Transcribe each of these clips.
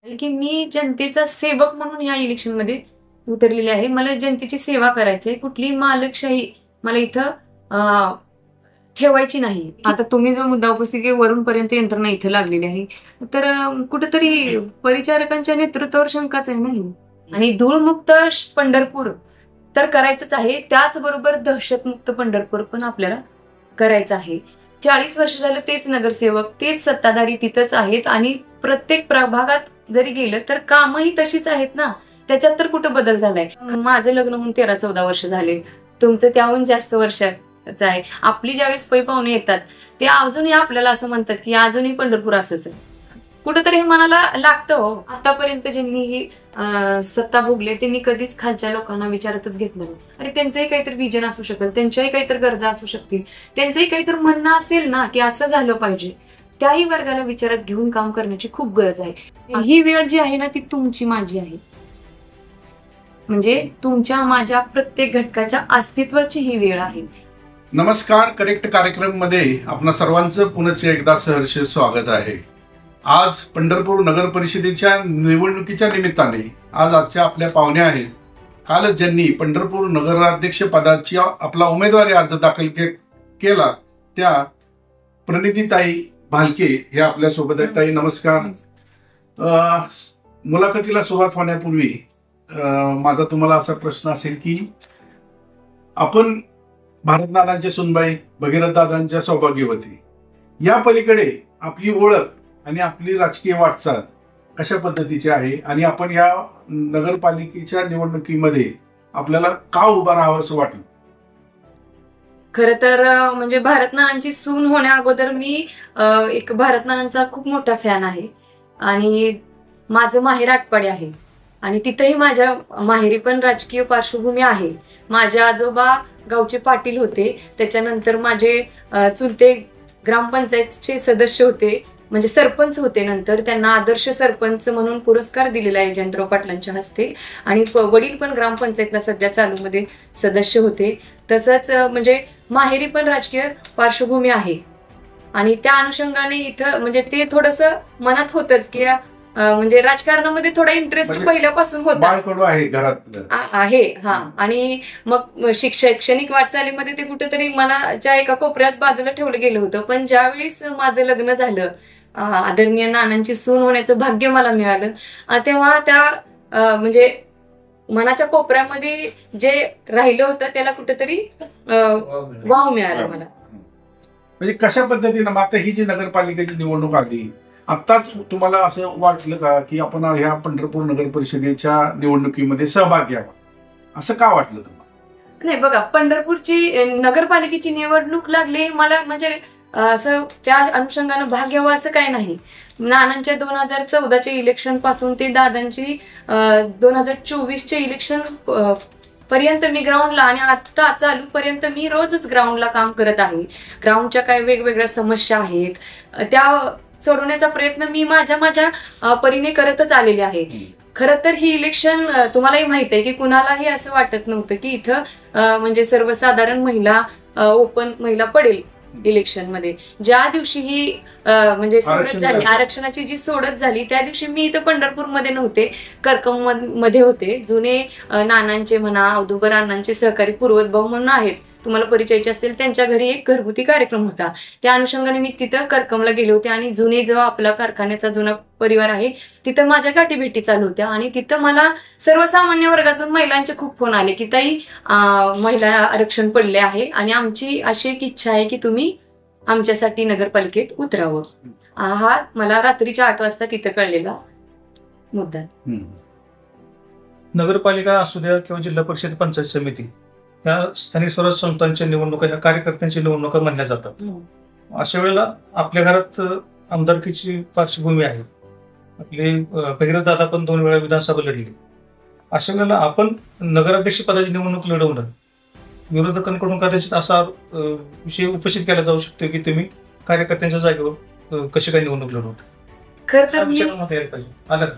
की मी जनतेचा सेवक म्हणून या इलेक्शन मध्ये उतरलेले आहे. मला जनतेची सेवा करायची आहे. कुठली मालकशाही मला इथं ठेवायची नाही. आता तुम्ही जो मुद्दा उपस्थित केला, वरूनपर्यंत यंत्रणा इथं लागलेली आहे, तर कुठेतरी परिचारकांच्या नेतृत्वावर शंकाच आहे नाही. आणि धूळमुक्त पंढरपूर तर करायचंच आहे, त्याचबरोबर दहशतमुक्त पंढरपूर पण आपल्याला करायचं आहे. 40 वर्ष झालं तेच नगरसेवक, तेच सत्ताधारी तिथंच आहेत आणि प्रत्येक प्रभागात जरी गेलं तर कामही तशीच आहेत ना. त्याच्यात तर कुठं बदल झालाय? माझं लग्न होऊन 13-14 वर्ष झाले, तुमचं त्याहून जास्त वर्षाचं आहे. आपली ज्यावेळेस पै पाहुणे येतात ते अजूनही आपल्याला असं म्हणतात की अजूनही पंढरपूर असंच आहे. कुठंतरी हे मनाला लागतं हो. आतापर्यंत ज्यांनी ही सत्ता भोगले त्यांनी कधीच खालच्या लोकांना विचारतच घेतलं नाही. आणि त्यांचंही काहीतरी विजन असू शकेल, त्यांच्याही काहीतरी गरजा असू शकतील, त्यांचंही काहीतरी म्हणणं असेल ना की असं झालं पाहिजे. त्याही वर्गाला विचारात घेऊन काम करण्याची खूप गरज आहे. ही वेळ जी आहे ना ती तुमची माझी आहे. म्हणजे तुमच्या माझ्या प्रत्येक घटकाच्या अस्तित्वाची ही वेळ आहे. नमस्कार, करेक्ट कार्यक्रम मध्ये आपणा सर्वांचं पुनश्च एकदा सहर्ष स्वागत आहे. आज पंढरपूर नगर परिषदेच्या निवडणुकीच्या निमित्ताने आज आजच्या आपल्या पाहुण्या आहेत. कालच ज्यांनी पंढरपूर नगराध्यक्ष पदाची आपला उमेदवारी अर्ज दाखल केला त्या प्रणितीताई भालके हे आपल्या सोबत आहेत. ताई नमस्कार. मुलाखतीला सुरुवात होण्यापूर्वी माझा तुम्हाला असा प्रश्न असेल की आपण भारतनानांचे सुनबाई, भगीरथ दादांच्या सौभाग्यवती, या पलीकडे आपली ओळख आणि आपली राजकीय वाटचाल कशा पद्धतीची आहे आणि आपण या नगरपालिकेच्या निवडणुकीमध्ये आपल्याला का उभा राहावं असं वाटलं? खर तर म्हणजे भारतनानांची सून होण्या अगोदर मी एक भारतनानांचा खूप मोठा फॅन आहे आणि माझं माहेर आटपाडी आहे आणि तिथेही माझ्या माहेरी पण राजकीय पार्श्वभूमी आहे. माझे आजोबा गावचे पाटील होते, त्याच्यानंतर माझे चुलते ग्रामपंचायतचे सदस्य होते, म्हणजे सरपंच होते. नंतर त्यांना आदर्श सरपंच म्हणून पुरस्कार दिलेला आहे जयंतराव पाटलांच्या हस्ते. आणि वडील पण ग्रामपंचायतला सध्या चालूमध्ये सदस्य होते. तसंच म्हणजे माहेरी पण राजकीय पार्श्वभूमी आहे आणि त्या अनुषंगाने इथं म्हणजे ते थोडंसं मनात होतच की म्हणजे राजकारणामध्ये थोडा इंटरेस्ट पहिल्यापासून होता आहे. हा, आणि मग शैक्षणिक वाटचालीमध्ये ते कुठेतरी मनाच्या एका कोपऱ्यात बाजूला ठेवलं गेलं होतं. पण ज्यावेळेस माझं लग्न झालं, आदरणीय नानांची सून होण्याचं भाग्य मला मिळालं, तेव्हा त्या म्हणजे मनाच्या कोपऱ्यामध्ये जे राहिलं होतं त्याला कुठेतरी वाव मिळाला मला. म्हणजे कशा पद्धतीनं आता ही जी नगरपालिकेची निवडणूक आली, आत्ताच तुम्हाला असं वाटलं का की आपण ह्या पंढरपूर नगर परिषदेच्या निवडणुकीमध्ये सहभाग घ्यावा, असं का वाटलं तुम्हाला? नाही बघा, पंढरपूरची नगरपालिकेची निवडणूक लागली मला म्हणजे असं त्या अनुषंगानं भाग घ्यावा असं काही नाही. नानांच्या 2014च्या इलेक्शन पासून ते दादांची 2024च्या इलेक्शन पर्यंत मी ग्राउंडला आणि आता चालू पर्यंत मी रोजच ग्राउंडला काम करत आहे. ग्राउंडच्या काही वेगवेगळ्या समस्या आहेत त्या सोडवण्याचा प्रयत्न मी माझ्या परीने करतच आलेले आहे. खरं तर ही इलेक्शन तुम्हालाही माहित आहे की कुणालाही असं वाटत नव्हतं की इथं म्हणजे सर्वसाधारण महिला ओपन महिला पडेल इलेक्शन मध्ये. ज्या दिवशी ही म्हणजे सोडत झाली, आरक्षणाची जी सोडत झाली, त्या दिवशी मी इथं पंढरपूरमध्ये नव्हते, करकम मध्ये होते. जुने नानांचे म्हणा, औदुंबर अण्णांचे सहकारी पूर्वत भाऊ म्हणून आहेत, तुम्हाला परिचयाचे असतील, त्यांच्या घरी एक घरगुती कार्यक्रम होता. त्या अनुषंगाने मी तिथं करकमला गेले होते आणि जुने जो आपला कारखान्याचा जुना परिवार आहे तिथं माझ्या गाठीभेटी चालू होत्या. आणि तिथं मला सर्वसामान्य वर्गातून महिलांचे खूप फोन आले की ताई महिला आरक्षण पडले आहे आणि आमची अशी एक इच्छा आहे की तुम्ही आमच्यासाठी नगरपालिकेत उतरावं. हा मला रात्रीच्या 8 वाजता तिथं कळलेला मुद्दा. नगरपालिका असू द्या किंवा जिल्हा परिषद पंचायत समिती, या स्थानिक स्वराज्य संस्थांच्या निवडणुका या कार्यकर्त्यांच्या निवडणुका म्हणल्या जातात. अशा वेळेला आपल्या घरात आमदारकीची पार्श्वभूमी आहे. आपले भगीरथ दादा पण 2 वेळा विधानसभा लढली. अशा वेळेला आपण नगराध्यक्ष पदाची निवडणूक लढवणं विरोधकांकडून कदाचित असा विषय उपस्थित केला जाऊ शकतो की तुम्ही कार्यकर्त्यांच्या जागेवर कशी काय निवडणूक लढवता. खरं तर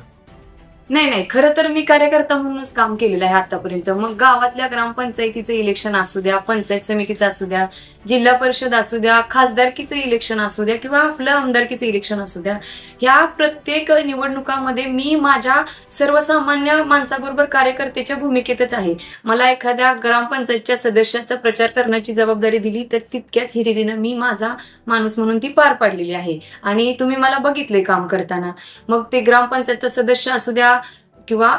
नाही, खरं तर मी कार्यकर्ता म्हणूनच काम केलेलं आहे आतापर्यंत. मग गावातल्या ग्रामपंचायतीचं इलेक्शन असू द्या, पंचायत समितीचं असू द्या, जिल्हा परिषद असू द्या, खासदारकीचं इलेक्शन असू द्या किंवा आपलं आमदारकीचं इलेक्शन असू द्या, ह्या प्रत्येक निवडणुकामध्ये मी माझ्या सर्वसामान्य माणसाबरोबर कार्यकर्त्याच्या भूमिकेतच आहे. मला एखाद्या ग्रामपंचायतच्या सदस्याचा प्रचार करण्याची जबाबदारी दिली तर तितक्याच हिरिरीनं मी माझा माणूस म्हणून ती पार पाडलेली आहे. आणि तुम्ही मला बघितले काम करताना, मग ते ग्रामपंचायतचा सदस्य असू द्या किंवा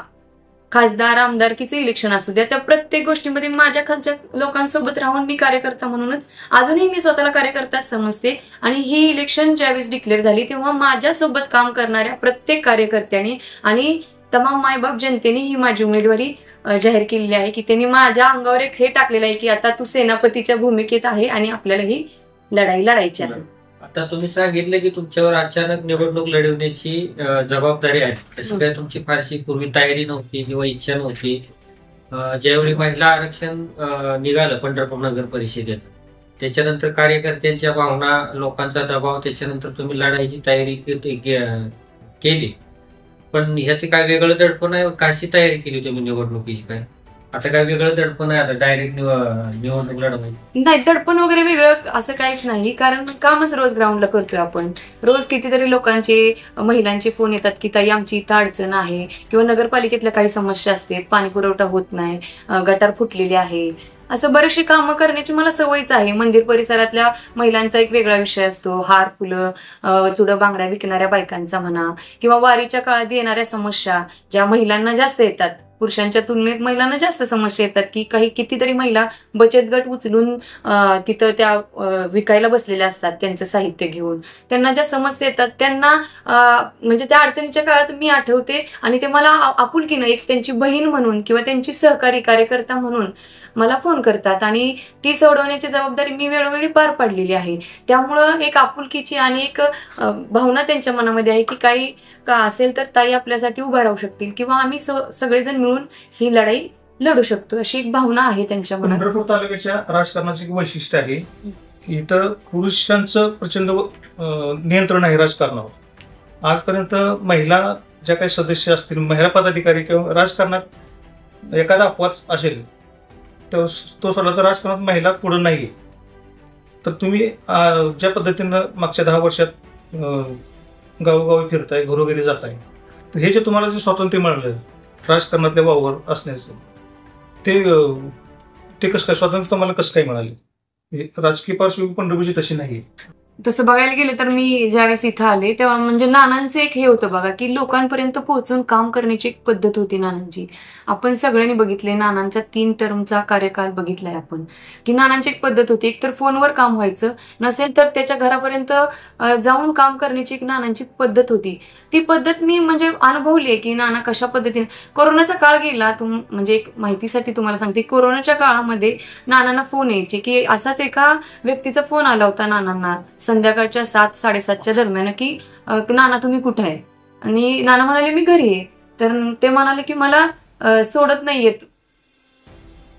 खासदार आमदारकीचे इलेक्शन असू द्या, त्या प्रत्येक गोष्टीमध्ये माझ्या खालच्या लोकांसोबत राहून मी कार्यकर्ता म्हणूनच अजूनही मी स्वतःला कार्यकर्ताच समजते. आणि ही इलेक्शन ज्यावेळेस डिक्लेअर झाली तेव्हा माझ्यासोबत काम करणाऱ्या प्रत्येक कार्यकर्त्याने आणि तमाम मायबाप जनतेने ही माझी उमेदवारी जाहीर केलेली आहे, की त्यांनी माझ्या अंगावर एक हे टाकलेलं आहे की आता तू सेनापतीच्या भूमिकेत आहे आणि आपल्याला ही लढाई लढायची आहे. आता तुम्ही सांगितलं की तुमच्यावर अचानक निवडणूक लढवण्याची जबाबदारी आहे. तशी काय तुमची फारशी पूर्वी तयारी नव्हती किंवा इच्छा नव्हती. ज्यावेळी महिला आरक्षण निघालं पंढरपूर नगर परिषदेचं, त्याच्यानंतर कार्यकर्त्यांच्या भावना, लोकांचा दबाव, त्याच्यानंतर तुम्ही लढाईची तयारी केली. पण ह्याचे काय वेगळं दडपण आहे? कशी तयारी केली तुम्ही निवडणुकीची? काय आता काय वेगळं दडपण आहे? आता डायरेक्ट निवडणूक लढवायची नाही, दडपण वगैरे वेगळं असं काहीच नाही, कारण कामच रोज ग्राउंडला करतोय आपण. रोज कितीतरी लोकांचे, महिलांचे फोन येतात की ताई आमची इथं अडचण आहे किंवा नगरपालिकेतल्या काही समस्या असतात, पाणी पुरवठा होत नाही, गटार फुटलेली आहे, असं बरेचसे कामं करण्याची मला सवयच आहे. मंदिर परिसरातल्या महिलांचा एक वेगळा विषय असतो, हार फुलं चुडं बांगड्या विकणाऱ्या बायकांचा म्हणा, किंवा वारीच्या काळात येणाऱ्या समस्या ज्या महिलांना जास्त येतात, पुरुषांच्या तुलनेत महिलांना जास्त समस्या येतात, की कितीतरी महिला बचत गट उचलून तिथं त्या विकायला बसलेल्या असतात त्यांचं साहित्य घेऊन. त्यांना ज्या समस्या येतात त्यांना म्हणजे त्या अडचणीच्या काळात मी आठवते आणि ते मला आपुलकीनं एक त्यांची बहीण म्हणून किंवा त्यांची सहकारी कार्यकर्ता म्हणून मला फोन करतात आणि ती सोडवण्याची जबाबदारी मी वेळोवेळी पार पाडलेली आहे. त्यामुळं एक आपुलकीची आणि एक भावना त्यांच्या मनामध्ये आहे की काही का असेल तर ताई आपल्यासाठी उभा राहू शकतील किंवा आम्ही सगळेजण मिळून ही लढाई लढू शकतो, अशी एक भावना आहे त्यांच्या मनात. पंढरपूर तालुक्याच्या राजकारणाचे एक वैशिष्ट्य आहे की इथं पुरुषांचं प्रचंड नियंत्रण आहे राजकारणावर. आजपर्यंत महिला ज्या काही सदस्य असतील, महिला पदाधिकारी किंवा राजकारणात एखादा अपवाद असेल तर तो सोडला तर राजकारणात महिला पुढे नाहीये. तर तुम्ही ज्या पद्धतीनं मागच्या 10 वर्षात गावोगावी फिरताय, घरोघरी जाताय, तर हे जे तुम्हाला जे स्वातंत्र्य मिळालं राजकारणातल्या वावर असण्याचं, ते कसं काय स्वातंत्र्य तुम्हाला कसं काय मिळाले? राजकीय पार्श्वभूमी पंढरपूरची तशी नाही. तसं बघायला गेलं तर मी ज्यावेळेस इथं आले तेव्हा म्हणजे नानांचं एक हे होतं बघा की लोकांपर्यंत पोहोचून काम करण्याची एक पद्धत होती नानांची. आपण सगळ्यांनी बघितले, नानांचा 3 टर्मचा कार्यकाल बघितलाय आपण, की नानांची एक पद्धत होती. एक तर फोनवर काम व्हायचं, नसेल तर त्याच्या घरापर्यंत जाऊन काम करण्याची एक नानांची पद्धत होती. ती पद्धत मी म्हणजे अनुभवली आहे की नाना कशा पद्धतीने. कोरोनाचा काळ गेला, म्हणजे एक माहितीसाठी तुम्हाला सांगते, कोरोनाच्या काळामध्ये नानांना फोन यायचे की असाच एका व्यक्तीचा फोन आला होता नानांना संध्याकाळच्या 7-7:30च्या दरम्यान की नाना तुम्ही कुठे आहे? आणि नाना म्हणाले मी घरी आहे. तर ते म्हणाले की मला सोडत नाहीयेत.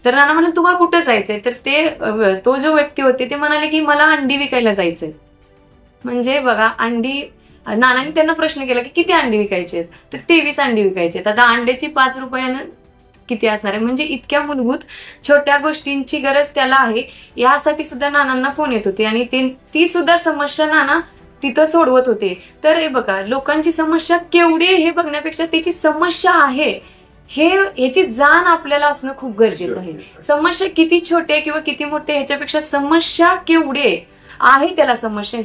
तर नाना म्हणाले तुम्हाला कुठे जायचंय? तर तो जो व्यक्ती होते ते म्हणाले की मला अंडी विकायला जायचंय. म्हणजे बघा, अंडी, नानांनी त्यांना प्रश्न केला की किती अंडी विकायचे आहेत? तर 23 अंडी विकायचे आहेत. आता अंड्याची 5 रुपयानं किती असणार आहे? म्हणजे इतक्या मूलभूत छोट्या गोष्टींची गरज त्याला आहे, यासाठी सुद्धा नानांना फोन येत होते आणि ती सुद्धा समस्या नाना तिथं सोडवत होते. तर हे बघा, लोकांची समस्या केवढी आहे हे बघण्यापेक्षा त्याची समस्या आहे ह्याची जाण आपल्याला असणं खूप गरजेचं आहे. समस्या किती छोटे किंवा किती मोठे ह्याच्यापेक्षा समस्या केवढी आहे त्याला समस्या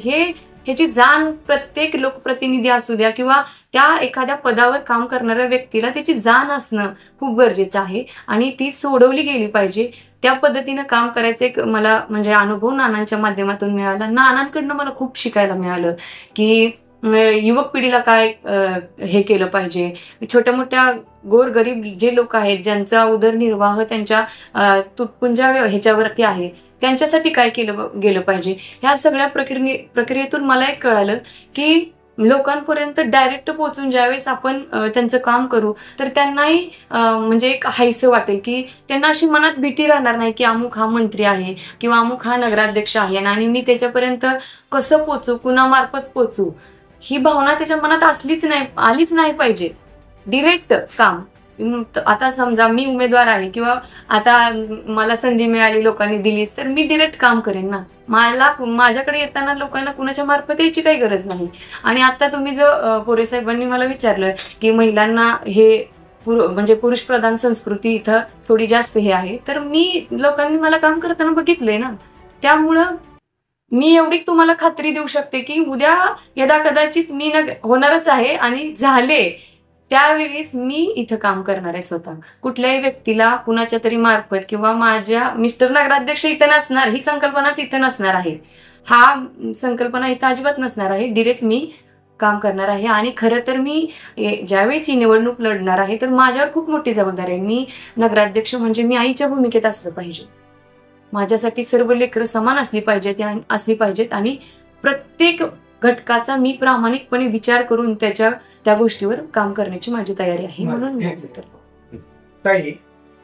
ह्याची जाण प्रत्येक लोकप्रतिनिधी असू द्या किंवा त्या एखाद्या पदावर काम करणाऱ्या व्यक्तीला त्याची जाण असणं खूप गरजेचं आहे आणि ती सोडवली गेली पाहिजे. त्या पद्धतीनं काम करायचं एक मला म्हणजे अनुभव नानांच्या माध्यमातून मिळाला. नानांकडनं मला खूप शिकायला मिळालं की युवक पिढीला काय हे केलं पाहिजे, छोट्या मोठ्या गोरगरीब जे लोक आहेत ज्यांचा उदरनिर्वाह त्यांच्या तुटपुंजा ह्याच्यावरती आहे त्यांच्यासाठी काय केलं गेलं पाहिजे. ह्या सगळ्या प्रक्रियेतून मला एक कळालं की लोकांपर्यंत डायरेक्ट पोहोचून ज्यावेळेस आपण त्यांचं काम करू तर त्यांनाही म्हणजे एक हायसं वाटेल की त्यांना अशी मनात भीती राहणार नाही की अमुक हा मंत्री आहे किंवा अमुक हा नगराध्यक्ष आहे आणि मी त्याच्यापर्यंत कसं पोचू, कुणामार्फत पोचू, ही भावना त्याच्या मनात आलीच नाही पाहिजे. डिरेक्ट काम. आता समजा मी उमेदवार आहे किंवा आता मला संधी मिळाली, लोकांनी दिलीच, तर मी डिरेक्ट काम करेन ना. माझ्याकडे येताना लोकांना कुणाच्या मार्फत यायची काही गरज नाही. आणि आता तुम्ही जो पोरे साहेबांनी मला विचारलं की महिलांना हे म्हणजे पुरुष प्रधान संस्कृती इथं थोडी जास्त हे आहे, तर मी लोकांनी मला काम करताना बघितलंय ना. त्यामुळं मी एवढी तुम्हाला खात्री देऊ शकते की उद्या यदा कदाचित मी होणारच आहे आणि झाले त्यावेळेस मी इथं काम करणार आहे स्वतः. कुठल्याही व्यक्तीला कुणाच्या तरी मार्फत किंवा माझ्या मिस्टर नगराध्यक्ष इथं नसणार, ही संकल्पनाच इथं नसणार आहे, हा संकल्पना इथं अजिबात नसणार आहे. डिरेक्ट मी काम करणार आहे. आणि खरं तर मी ज्यावेळेस ही निवडणूक लढणार आहे तर माझ्यावर खूप मोठी जबाबदारी आहे. मी नगराध्यक्ष म्हणजे मी आईच्या भूमिकेत असलं पाहिजे. माझ्यासाठी सर्व लेकरं समान असली पाहिजेत आणि प्रत्येक घटकाचा मी प्रामाणिकपणे विचार करून त्या गोष्टीवर काम करण्याची माझी तयारी आहे. म्हणून ताई,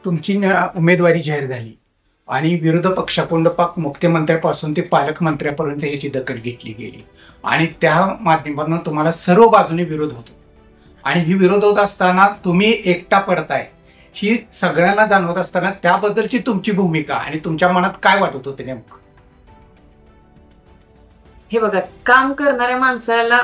तुमची उमेदवारी जाहीर झाली आणि विरोधी पक्षाकडून पाक मुख्यमंत्र्यापासून ते पालकमंत्र्यापर्यंत याची दखल घेतली गेली आणि त्या माध्यमातून तुम्हाला सर्व बाजूने विरोध होतो. आणि ही विरोध होत असताना तुम्ही एकटा पडताय ही सगळ्यांना जाणवत असताना त्याबद्दलची तुमची भूमिका आणि तुमच्या मनात काय वाटत होते नेमकं? हे बघा, काम करणाऱ्या माणसाला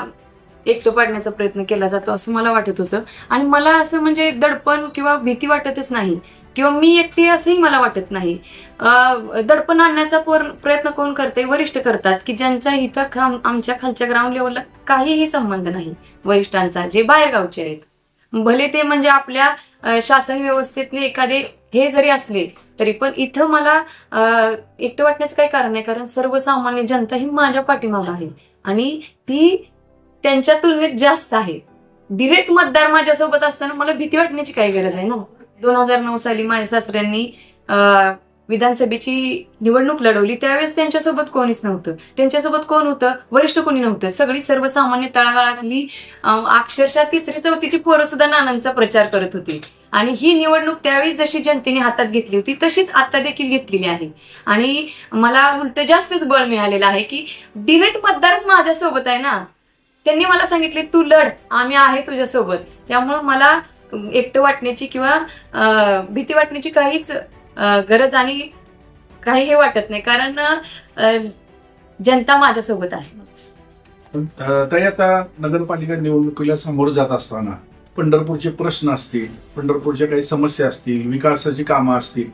एकटं पाडण्याचा प्रयत्न केला जातो असं मला वाटत होतं. आणि मला असं म्हणजे दडपण किंवा भीती वाटतच नाही किंवा मी एकटी असंही मला वाटत नाही. दडपण आणण्याचा प्रयत्न कोण करते? वरिष्ठ करतात की ज्यांचा इथं आमच्या खालच्या ग्राउंड लेवलला काहीही संबंध नाही वरिष्ठांचा, जे बाहेर गावचे आहेत. भले ते म्हणजे आपल्या शासन व्यवस्थेतले एखादे हे जरी असले तरी पण इथं मला एकटं वाटण्याचं काही कारण नाही. कारण सर्वसामान्य जनता ही माझ्या पाठीमागं आहे आणि ती त्यांच्या तुलनेत जास्त आहे. डिरेक्ट मतदार माझ्यासोबत असताना मला भीती वाटण्याची काही गरज आहे ना. 2009 साली माझ्या सासऱ्यांनी विधानसभेची निवडणूक लढवली, त्यावेळेस त्यांच्यासोबत कोणीच नव्हतं. त्यांच्यासोबत कोण होतं? वरिष्ठ कोणी नव्हतं. सगळी सर्वसामान्य तळागाळातली अक्षरशः 3री-4थीची पोरं सुद्धा नानांचा प्रचार करत होती. आणि ही निवडणूक त्यावेळेस जशी जनतेने हातात घेतली होती तशीच आता देखील घेतलेली आहे. आणि मला उलट जास्तच बळ मिळालेलं आहे की डिरेक्ट मतदारच माझ्यासोबत आहे ना. त्यांनी मला सांगितले तू लढ, आम्ही आहे तुझ्यासोबत. त्यामुळं मला एकटं वाटण्याची किंवा भीती वाटण्याची काहीच गरज आणि काही हे वाटत नाही, कारण जनता माझ्यासोबत आहे. ताई, आता नगरपालिका निवडणुकीला सामोरं जात असताना पंढरपूरचे प्रश्न असतील, पंढरपूरच्या काही समस्या असतील, विकासाची कामं असतील,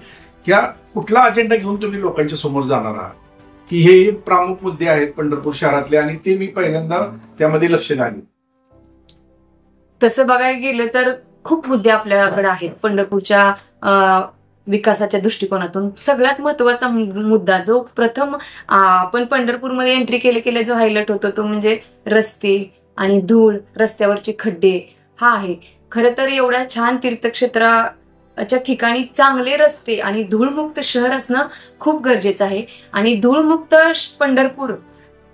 या कुठला अजेंडा घेऊन तुम्ही लोकांच्या समोर जाणार आहात की हे प्रमुख मुद्दे आहेत पंढरपूर शहरातले आणि ते मी पहिल्यांदा त्यामध्ये लक्ष घालीन? तसं बघायला गेलं तर खूप मुद्दे आपल्याकडे आहेत पंढरपूरच्या विकासाच्या दृष्टिकोनातून. सगळ्यात महत्वाचा मुद्दा जो प्रथम आपण पंढरपूरमध्ये एंट्री केले जो हायलाइट होतो तो म्हणजे रस्ते आणि धूळ, रस्त्यावरचे खड्डे हा आहे. खरं तर एवढ्या छान तीर्थक्षेत्राच्या ठिकाणी चांगले रस्ते आणि धूळमुक्त शहर असणं खूप गरजेचं आहे. आणि धूळमुक्त पंढरपूर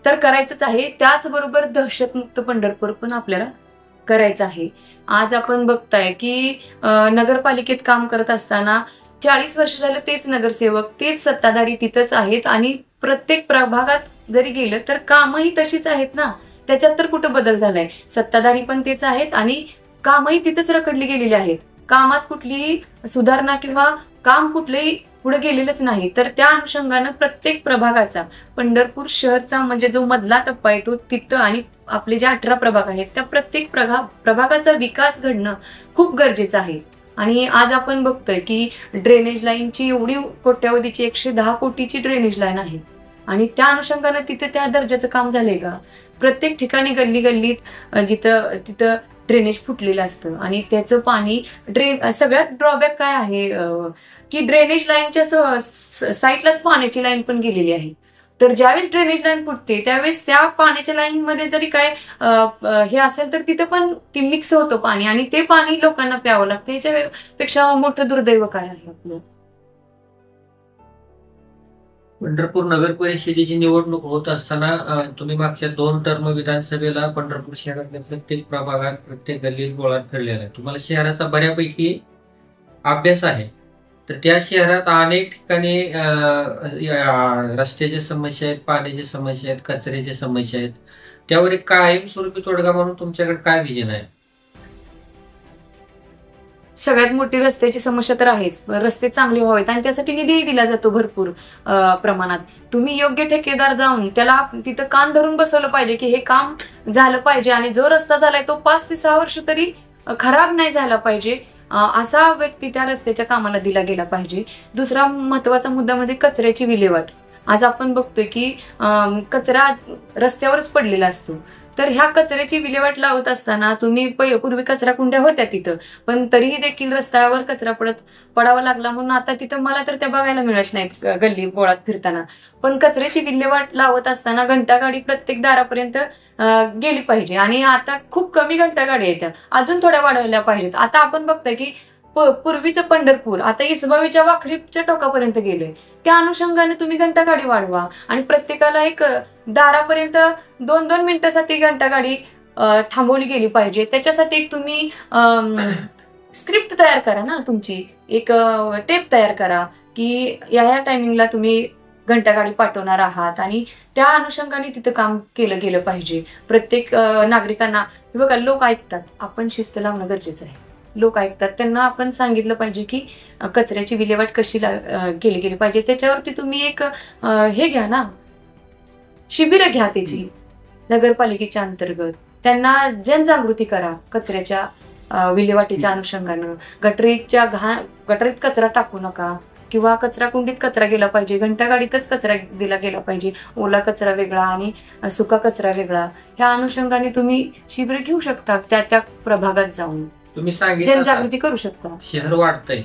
तर करायचंच आहे, त्याचबरोबर दहशतमुक्त पंढरपूर पण आपल्याला करायचं आहे. आज आपण बघताय की नगरपालिकेत काम करत असताना 40 वर्ष झालं तेच नगरसेवक, तेच सत्ताधारी तिथंच आहेत आणि प्रत्येक प्रभागात जरी गेलं तर कामही तशीच आहेत ना. त्याच्यात तर कुठं बदल झालाय? सत्ताधारी पण तेच आहेत आणि कामही तिथंच रखडली गेलेली आहेत. कामात कुठलीही सुधारणा किंवा काम कुठलंही पुढे गेलेलंच नाही. तर त्या अनुषंगानं प्रत्येक प्रभागाचा, पंढरपूर शहरचा म्हणजे जो मधला टप्पा आहे तो तिथं आणि आपले जे 18 प्रभाग आहेत त्या प्रत्येक प्रभागाचा विकास घडणं खूप गरजेचं आहे. आणि आज आपण बघतोय की ड्रेनेज लाईनची एवढी कोट्यावधीची 110 कोटीची ड्रेनेज लाईन आहे आणि त्या अनुषंगानं तिथे त्या दर्जाचं काम झालंय का? प्रत्येक ठिकाणी गल्लीत तिथं ड्रेनेज फुटलेलं असतं आणि त्याचं पाणी सगळ्यात ड्रॉबॅक काय आहे की ड्रेनेज लाईनच्या साईडलाच पाण्याची लाईन पण गेलेली आहे. तर ज्यावेळेस ड्रेनेज लाईन फुटते त्यावेळेस त्या पाण्याच्या लाईन मध्ये जरी काय हे असेल तर तिथं पण ती मिक्स होतं पाणी आणि ते पाणी लोकांना प्यावं लागतं. याच्यापेक्षा मोठं दुर्दैव काय आहे आपलं? पंढरपूर नगर परिषदेची निवडणूक होत असताना तुम्ही मागच्या 2 टर्म विधानसभेला पंढरपूर शहरातल्या प्रत्येक प्रभागात, प्रत्येक गल्लीत गोळात फिरलेला आहे. तुम्हाला शहराचा बऱ्यापैकी अभ्यास आहे. तर त्या शहरात अनेक ठिकाणी रस्त्याच्या समस्या आहेत, पाण्याच्या समस्या आहेत, कचऱ्याच्या समस्या आहेत. त्यावर एक कायमस्वरूपी तोडगा म्हणून तुमच्याकडे काय विजन आहे? सगळ्यात मोठी रस्त्याची समस्या तर आहेच. रस्ते चांगले व्हावेत आणि त्यासाठी निधीही दिला जातो भरपूर प्रमाणात. तुम्ही योग्य ठेकेदार जाऊन त्याला तिथं कान धरून बसवलं पाहिजे की हे काम झालं पाहिजे आणि जो रस्ता झालाय तो 5 ते 6 वर्ष तरी खराब नाही झाला पाहिजे, असा व्यक्ती त्या रस्त्याच्या कामाला दिला गेला पाहिजे. दुसरा महत्वाचा मुद्दा म्हणजे कचऱ्याची विल्हेवाट. आज आपण बघतोय की कचरा रस्त्यावरच पडलेला असतो. तर ह्या कचऱ्याची विल्हेवाट लावत असताना तुम्ही पूर्वी कचरा कुंड्या होत्या तिथं, पण तरीही देखील रस्त्यावर कचरा पडावा लागला म्हणून आता तिथं मला तर त्या बघायला मिळत नाहीत गल्ली बोळात फिरताना. पण कचऱ्याची विल्हेवाट लावत असताना घंटागाडी प्रत्येक दारापर्यंत गेली पाहिजे आणि आता खूप कमी घंटागाडी येत्या, अजून थोड्या वाढवल्या पाहिजेत. आता आपण बघतोय की पूर्वीचं पंढरपूर आता इसबावीच्या वाखरीच्या टोकापर्यंत गेले. त्या अनुषंगाने तुम्ही घंटागाडी वाढवा आणि प्रत्येकाला एक दारापर्यंत 2-2 मिनिटासाठी घंटागाडी थांबवली गेली पाहिजे. त्याच्यासाठी एक तुम्ही स्क्रिप्ट तयार करा ना, तुमची एक टेप तयार करा की या टायमिंगला तुम्ही घंटागाडी पाठवणार आहात आणि त्या अनुषंगाने तिथं काम केलं गेलं पाहिजे. प्रत्येक नागरिकांना बघा, लोक ऐकतात, आपण शिस्त लावणं गरजेचं आहे. लोक ऐकतात, त्यांना आपण सांगितलं पाहिजे की कचऱ्याची विल्हेवाट कशी केली गेली पाहिजे. त्याच्यावरती तुम्ही एक हे घ्या ना, शिबिरं घ्या त्याची नगरपालिकेच्या अंतर्गत. त्यांना जनजागृती करा कचऱ्याच्या विल्हेवाटीच्या अनुषंगानं. गटरीत कचरा टाकू नका किंवा कचरा कुंडीत कचरा गेला पाहिजे, घंटागाडीतच कचरा दिला गेला पाहिजे. ओला कचरा वेगळा आणि सुका कचरा वेगळा. ह्या अनुषंगाने तुम्ही शिबिर घेऊ शकता, त्या प्रभागात जाऊन तुम्ही सांगितलं जनजागृती करू शकता. शहर वाढतंय,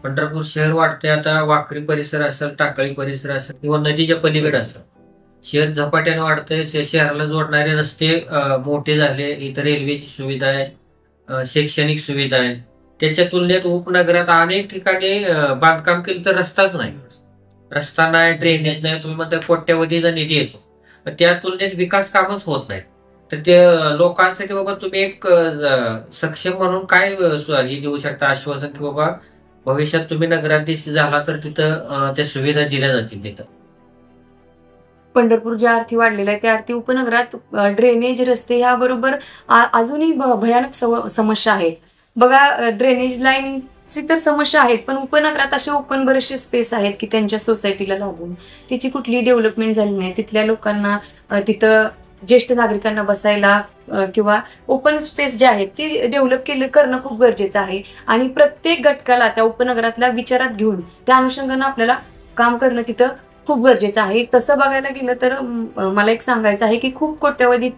पंढरपूर शहर वाढतंय. आता वाखरी परिसर असेल, टाकळी परिसर असेल किंवा नदीच्या पलीकडे असेल, शहर झपाट्याने वाढतंय. शहराला जोडणारे रस्ते मोठे झाले, इतर रेल्वेची सुविधा आहे, शैक्षणिक सुविधा आहे. त्याच्या तुलनेत उपनगरात अनेक ठिकाणी बांधकाम केलं तर रस्ताच नाही, रस्ता नाही, ड्रेनेज नाही. तुम्ही म्हणता कोट्यवधीचा निधी येतो, त्या तुलनेत विकास कामच होत नाही. तर ते लोकांसाठी बाबा तुम्ही एक सक्षम म्हणून काय हे देऊ शकता आश्वासन की बाबा भविष्यात तुम्ही नगराध्यक्ष झाला तर तिथं त्या सुविधा दिल्या जातील तिथं? पंढरपूर ज्या अर्थी वाढलेला आहे त्या अर्थी उपनगरात ड्रेनेज, रस्ते ह्याबरोबर अजूनही भयानक समस्या आहेत. बघा, ड्रेनेज लाईनची तर समस्या आहेत, पण उपनगरात असे ओपन बरेचसे स्पेस आहेत की त्यांच्या सोसायटीला लागून त्याची कुठलीही डेव्हलपमेंट झाली नाही. तिथल्या लोकांना तिथं ज्येष्ठ नागरिकांना बसायला किंवा ओपन स्पेस जे आहेत ती डेव्हलप करणं खूप गरजेचं आहे आणि प्रत्येक घटकाला त्या उपनगरातल्या विचारात घेऊन त्या अनुषंगानं आपल्याला काम करणं तिथं खूप गरजेचं आहे. तसं बघायला गेलं तर मला एक सांगायचं आहे की खूप कोट्यवधी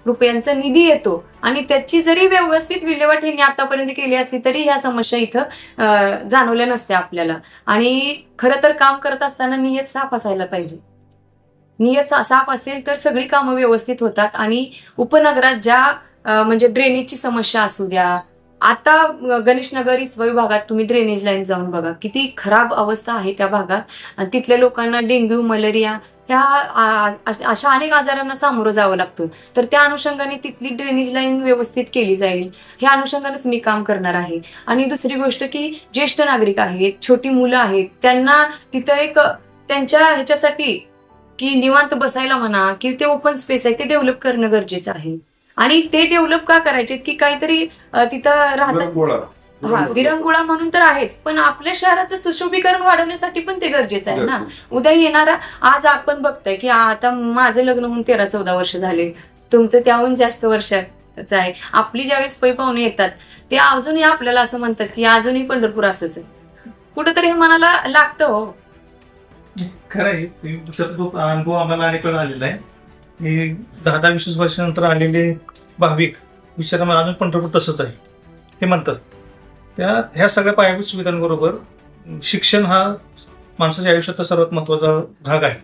रुपयांचा निधी येतो आणि त्याची जरी व्यवस्थित विल्हेवाट यांनी आतापर्यंत केली असती तरी ह्या समस्या इथं जाणवल्या नसत्या आपल्याला. आणि खरं तर काम करत असताना नियत साफ असायला पाहिजे. नियत साफ असेल तर सगळी कामं व्यवस्थित होतात. आणि उपनगरात ज्या म्हणजे ड्रेनेजची समस्या असू द्या, आता गणेशनगर इसबावी भागात तुम्ही ड्रेनेज लाईन जाऊन बघा, किती खराब अवस्था आहे त्या भागात. आणि तिथल्या लोकांना डेंग्यू, मलेरिया ह्या अशा अनेक आजारांना सामोरं जावं लागतं. तर त्या अनुषंगाने तिथली ड्रेनेज लाईन व्यवस्थित केली जाईल, ह्या अनुषंगानेच मी काम करणार आहे. आणि दुसरी गोष्ट की ज्येष्ठ नागरिक आहेत, छोटी मुलं आहेत, त्यांना तिथं एक त्यांच्या ह्याच्यासाठी की निवांत बसायला म्हणा की ते ओपन स्पेस आहे ते डेव्हलप करणं गरजेचं आहे. आणि ते डेव्हलप का करायचे की काहीतरी तिथं राहतात, विरंगुळा म्हणून तर आहेच, पण आपल्या शहराचं सुशोभीकरण वाढवण्यासाठी पण ते गरजेचं आहे ना. उद्या येणारा, आज आपण बघताय की आता माझं लग्न होऊन 13-14 वर्ष झाले, तुमचं त्याहून जास्त वर्षाचं आहे. आपली ज्यावेळेस पै पाहुणे येतात ते अजूनही आपल्याला असं म्हणतात की अजूनही पंढरपूर असंच आहे. कुठंतरी हे मनाला लागतं. हो, खरं आहे. अनुभव आम्हाला अनेकवेळा आलेला आहे की 10-20 वर्षानंतर आलेले भाविक विचारामध्ये अजून पंढरपूर तसंच आहे हे म्हणतात. ह्या सगळ्या पायाभूत सुविधांबरोबर शिक्षण हा माणसाच्या आयुष्याचा सर्वात महत्वाचा भाग आहे.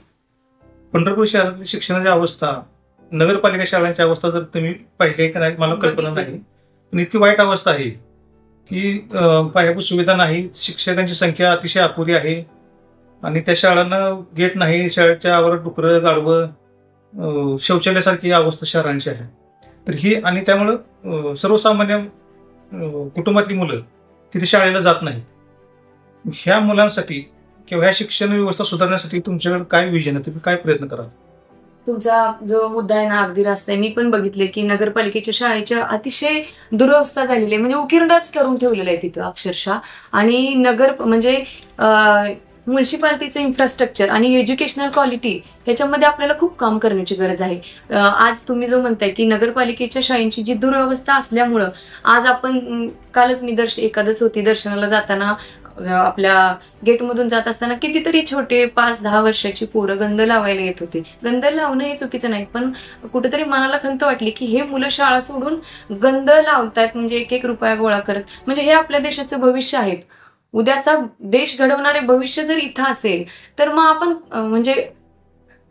पंढरपूर शहरातली शिक्षणाची अवस्था, नगरपालिका शाळांची अवस्था जर तुम्ही पाहिली की नाही मला कल्पना नाही, पण इतकी वाईट अवस्था आहे की पायाभूत सुविधा नाही, शिक्षकांची संख्या अतिशय अपुरी आहे आणि त्या शाळांना गेट नाही, शाळेच्या आवारात डुकरं, गाढवं, शौचालयासारखी अवस्था शहरांची आहे. तर ही आणि त्यामुळं सर्वसामान्य कुटुंबातली मुलं तिथे शाळेला जात नाहीत. ह्या मुलांसाठी किंवा ह्या शिक्षण व्यवस्था सुधारण्यासाठी तुमच्याकडे काय विजन आहे, तुम्ही काय प्रयत्न कराल? तुमचा जो मुद्दा आहे ना अगदी रास्त आहे. मी पण बघितले की नगरपालिकेच्या शाळेच्या अतिशय दुरवस्था झालेली आहे, म्हणजे उकिरडाच करून ठेवलेलं आहे तिथं अक्षरशः. आणि म्हणजे म्युन्सिपाल्टीचं इन्फ्रास्ट्रक्चर आणि एज्युकेशनल क्वालिटी ह्याच्यामध्ये आपल्याला खूप काम करण्याची गरज आहे. आज तुम्ही जो म्हणताय की नगरपालिकेच्या शाळांची जी दुरवस्था असल्यामुळं आज आपण कालच मी एकादश होती, दर्शनाला जाताना आपल्या गेटमधून जात असताना कितीतरी छोटे 5-10 वर्षाची पोरं गंध लावायला येत होते. गंध लावणं हे चुकीचं नाही, पण कुठेतरी मनाला खंत वाटली की हे मुलं शाळा सोडून गंध लावतात, म्हणजे 1-1 रुपया गोळा करत. म्हणजे हे आपल्या देशाचं भविष्य आहे. उद्याचा देश घडवणारे भविष्य जर इथं असेल तर मग आपण म्हणजे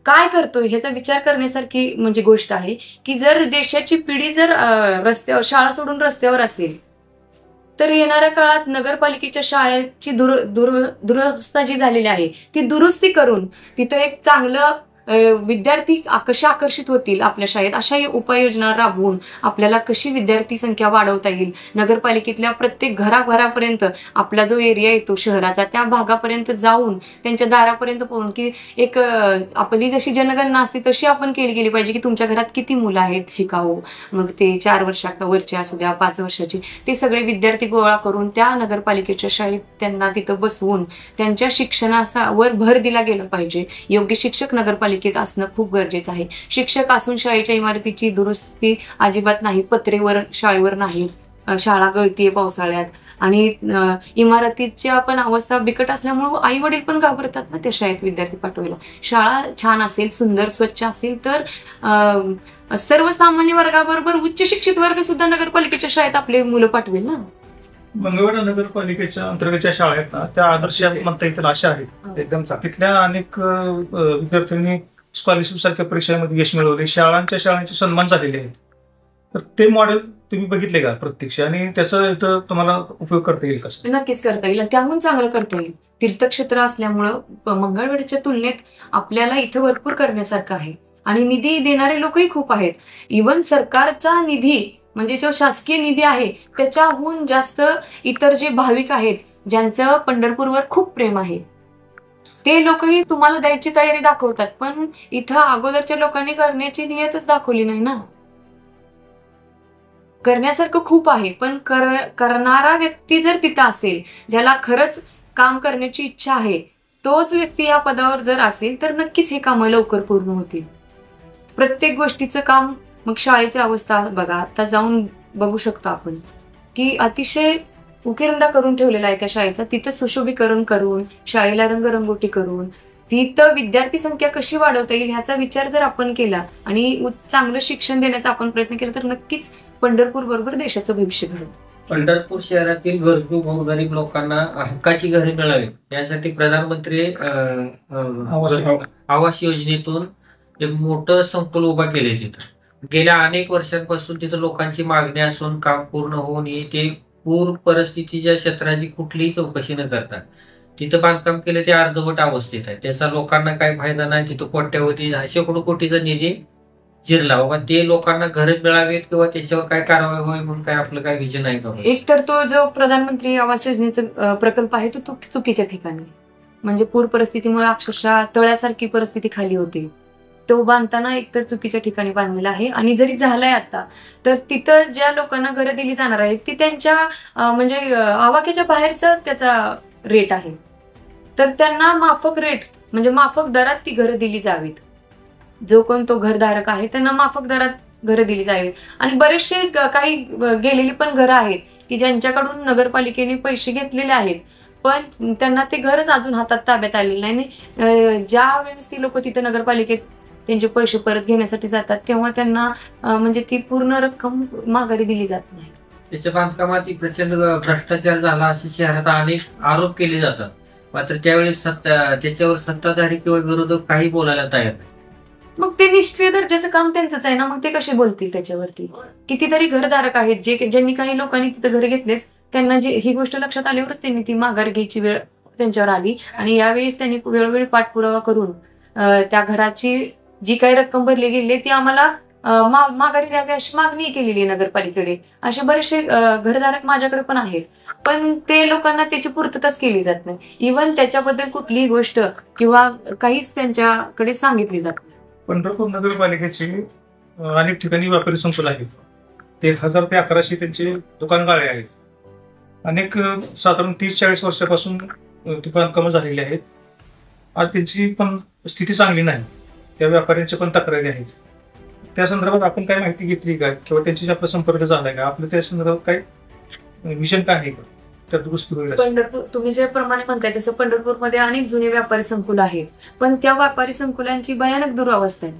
काय करतोय ह्याचा विचार करण्यासारखी म्हणजे गोष्ट आहे की जर देशाची पिढी जर शाळा सोडून रस्त्यावर असेल तर येणाऱ्या काळात नगरपालिकेच्या शाळेची दुरवस्था जी झालेली आहे ती दुरुस्ती करून तिथं एक चांगलं विद्यार्थी कसे आकर्षित होतील आपल्या शाळेत, अशाही उपाययोजना राबवून आपल्याला कशी विद्यार्थी संख्या वाढवता येईल. नगरपालिकेतल्या प्रत्येक घराघरापर्यंत आपला जो एरिया येतो शहराचा त्या भागापर्यंत जाऊन त्यांच्या दारापर्यंत पोहोचून की एक आपली जशी जनगणना असते तशी आपण केली गेली पाहिजे की तुमच्या घरात किती मुलं आहेत शिकाऊ, मग ते 4 वर्षावरचे असू द्या 5 वर्षाची, ते सगळे विद्यार्थी गोळा करून त्या नगरपालिकेच्या शाळेत त्यांना तिथं बसवून त्यांच्या शिक्षणावर भर दिला गेला पाहिजे. योग्य शिक्षक नगरपालिकेत असणं खूप गरजेचं आहे. शिक्षक असून शाळेच्या इमारतीची दुरुस्ती अजिबात नाही, पत्रेवर शाळेवर नाही, शाळा गळतीये पावसाळ्यात आणि इमारतीची पण अवस्था बिकट असल्यामुळे आई वडील पण घाबरतात ना त्या शाळेत विद्यार्थी पाठवायला. शाळा छान असेल, सुंदर स्वच्छ असेल तर सर्वसामान्य वर्गाबरोबर उच्च शिक्षित वर्ग सुद्धा नगरपालिकेच्या शाळेत आपले मुलं पाठवेल ना. मंगळवेढा नगरपालिकेच्या अंतर्गतच्या शाळा आहेत ना त्या आदर्श म्हणता येतील अशा आहेत. एकदम तिथल्या अनेक विद्यार्थ्यांनी स्कॉलरशिप सारख्या परीक्षांमध्ये यश मिळवले, शाळांचे सन्मान झालेले आहेत. तर ते मॉडेल तुम्ही बघितले का प्रत्यक्ष आणि त्याचा इथं तुम्हाला उपयोग करता येईल कसं? नक्कीच करता येईल, त्याहून चांगलं करता येईल. तीर्थक्षेत्र असल्यामुळं मंगळवेढ्याच्या तुलनेत आपल्याला इथं भरपूर करण्यासारखं आहे आणि निधी देणारे लोकही खूप आहेत. इव्हन सरकारचा निधी म्हणजे जो शासकीय निधी आहे त्याच्याहून जास्त इतर जे भाविक आहेत ज्यांचं पंढरपूरवर खूप प्रेम आहे ते लोकही तुम्हाला द्यायची तयारी दाखवतात, पण इथं अगोदरच्या लोकांनी करण्याची नियतच दाखवली नाही ना. करण्यासारखं खूप आहे, पण करणारा व्यक्ती जर तिथं असेल ज्याला खरंच काम करण्याची इच्छा आहे तोच व्यक्ती या पदावर जर असेल तर नक्कीच हे कामं लवकर पूर्ण होतील. प्रत्येक गोष्टीचं काम, मग शाळेची अवस्था बघा, आता जाऊन बघू शकतो आपण की अतिशय उकिरंडा करून ठेवलेला आहे त्या शाळेचा. तिथं सुशोभीकरण करून, शाळेला रंगरंगोटी करून तिथं विद्यार्थी संख्या कशी वाढवता येईल ह्याचा विचार जर आपण केला आणि चांगलं शिक्षण देण्याचा आपण प्रयत्न केला तर नक्कीच पंढरपूर बरोबर देशाचं भविष्य घडेल. पंढरपूर शहरातील गरजू गोरगरीब लोकांना हक्काची घरे मिळावी यासाठी प्रधानमंत्री आवास योजनेतून एक मोठं संकुल उभा केले. तिथं गेल्या अनेक वर्षांपासून तिथं लोकांची मागणी असून काम पूर्ण होऊन ते पूर परिस्थितीच्या क्षेत्राची कुठलीही चौकशी न करता तिथं बांधकाम केलं ते अर्धवट अवस्थेत आहे. त्याचा लोकांना काही फायदा नाही. तिथं कोट्यावधी शेकडो कोटीचा निधी जिरला. बाबा ते लोकांना घर मिळावेत किंवा त्याच्यावर काय कारवाई होईल म्हणून काय आपलं काय विजन आहे का? एक तर तो जो प्रधानमंत्री आवास योजनेचा प्रकल्प आहे तो चुकीच्या ठिकाणी, म्हणजे पूर परिस्थितीमुळे अक्षरशः तळ्यासारखी परिस्थिती खाली होती. तो बांधताना एकतर चुकीच्या ठिकाणी बांधलेला आहे आणि जरी झालाय आता तर तिथं ज्या लोकांना घरं दिली जाणार आहेत ती त्यांच्या म्हणजे आवाक्याच्या बाहेरचा त्याचा रेट आहे. तर त्यांना माफक रेट म्हणजे माफक दरात ती घरं दिली जावीत. जो कोण तो घरधारक आहे त्यांना माफक दरात घरं दिली जावीत. आणि बरेचसे काही गेलेली पण घरं आहेत की ज्यांच्याकडून नगरपालिकेने पैसे घेतलेले आहेत पण त्यांना ते घरच अजून हातात ताब्यात आलेलं नाही. ज्या वेळेस ती लोक तिथं नगरपालिकेत त्यांचे पैसे परत घेण्यासाठी जातात तेव्हा त्यांना म्हणजे ती पूर्ण रक्कम माघारी दिली जात नाही. त्याच्या बांधकामात प्रचंड भ्रष्टाचार झाला असे शहरात अनेक आरोप केले जातात. मात्र त्यावेळेस त्याच्यावर सत्ताधारी किंवा विरोधक काही बोलायला तयार नाही. मग ते निष्क्रिय दर्जाचं काम त्यांचंच आहे ना, मग ते कसे बोलतील त्याच्यावरती? कितीतरी घरधारक आहेत ज्यांनी काही लोकांनी तिथं घर घेतलेत त्यांना ही गोष्ट लक्षात आल्यावरच त्यांनी ती माघार घ्यायची वेळ त्यांच्यावर आली आणि यावेळेस त्यांनी वेळोवेळी पाठपुरावा करून त्या घराची जी काही रक्कम भरली गेली ती आम्हाला माघारी द्यावी अशी मागणी केलेली नगरपालिकेकडे. असे बरेचसे घरधारक माझ्याकडे पण आहेत पण ते लोकांना त्याची पूर्तताच केली जात नाही. इव्हन त्याच्याबद्दल कुठलीही गोष्ट किंवा काहीच त्यांच्याकडे सांगितली जात नाही. पंढरपूर नगरपालिकेचे अनेक ठिकाणी व्यापारी संकुल आहेत. 1000 ते 1100 त्यांचे दुकान गाळे आहेत. अनेक साधारण 30-40 वर्षापासून दुकान कमी झालेली आहेत. आज त्यांची पण स्थिती चांगली नाही. त्या व्यापाऱ्यांच्या पण तक्रारी आहेत. त्या संदर्भात आपण काय माहिती घेतली का किंवा त्यांची आपला संपर्क झालाय का? आपलं त्या संदर्भात काय विजन काय आहे का त्या दुरुस्ती होईल? पंढरपूर तुम्ही ज्या प्रमाणे म्हणताय तसं पंढरपूरमध्ये अनेक जुने व्यापारी संकुल आहेत, पण त्या व्यापारी संकुलांची भयानक दुरावस्था आहे.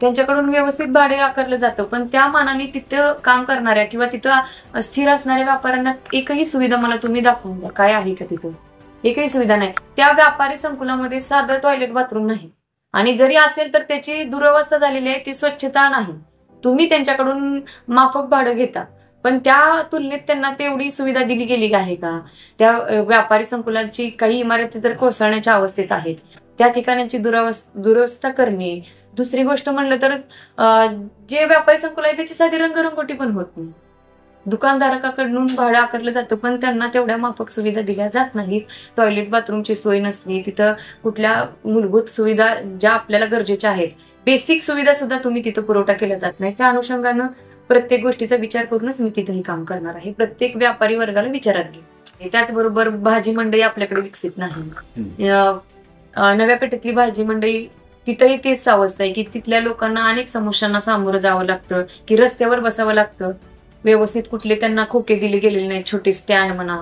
त्यांच्याकडून व्यवस्थित भाडे आकारलं जातं, पण त्या मानाने तिथं काम करणाऱ्या किंवा तिथं स्थिर असणाऱ्या व्यापाऱ्यांना एकही सुविधा मला तुम्ही दाखवून द्या, काय आहे का तिथं? एकही सुविधा नाही. त्या व्यापारी संकुलामध्ये साधं टॉयलेट बाथरूम नाही, आणि जरी असेल तर त्याची दुरवस्था झालेली आहे, ती स्वच्छता नाही. तुम्ही त्यांच्याकडून माफक भाडं घेता, पण त्या तुलनेत त्यांना तेवढी सुविधा दिली गेली आहे का? त्या व्यापारी संकुलांची काही इमारती तर कोसळण्याच्या अवस्थेत आहेत. त्या ठिकाणांची दुरवस्था करणे. दुसरी गोष्ट म्हणलं तर जे व्यापारी संकुल आहे त्याची साधी रंगरंगोटी पण होत नाही. दुकानधारकाकडून भाडं आकारलं जातं, पण त्यांना तेवढ्या माफक सुविधा दिल्या जात नाहीत. टॉयलेट बाथरूमची सोय नसली, तिथं कुठल्या मूलभूत सुविधा ज्या आपल्याला गरजेच्या आहेत, बेसिक सुविधा सुद्धा तुम्ही तिथं पुरवठा केला जात नाही. त्या अनुषंगानं प्रत्येक गोष्टीचा विचार करूनच मी तिथंही काम करणार आहे. प्रत्येक व्यापारी वर्गाला विचारात घे. त्याचबरोबर भाजी मंडई आपल्याकडे विकसित नाही. नव्या पेठेतली भाजी मंडई, तिथंही तेच अवस्था आहे की तिथल्या लोकांना अनेक समस्यांना सामोरं जावं लागतं, की रस्त्यावर बसावं लागतं. व्यवस्थित कुठले त्यांना खोके दिले गेलेले नाहीत. छोटे स्टँड म्हणा,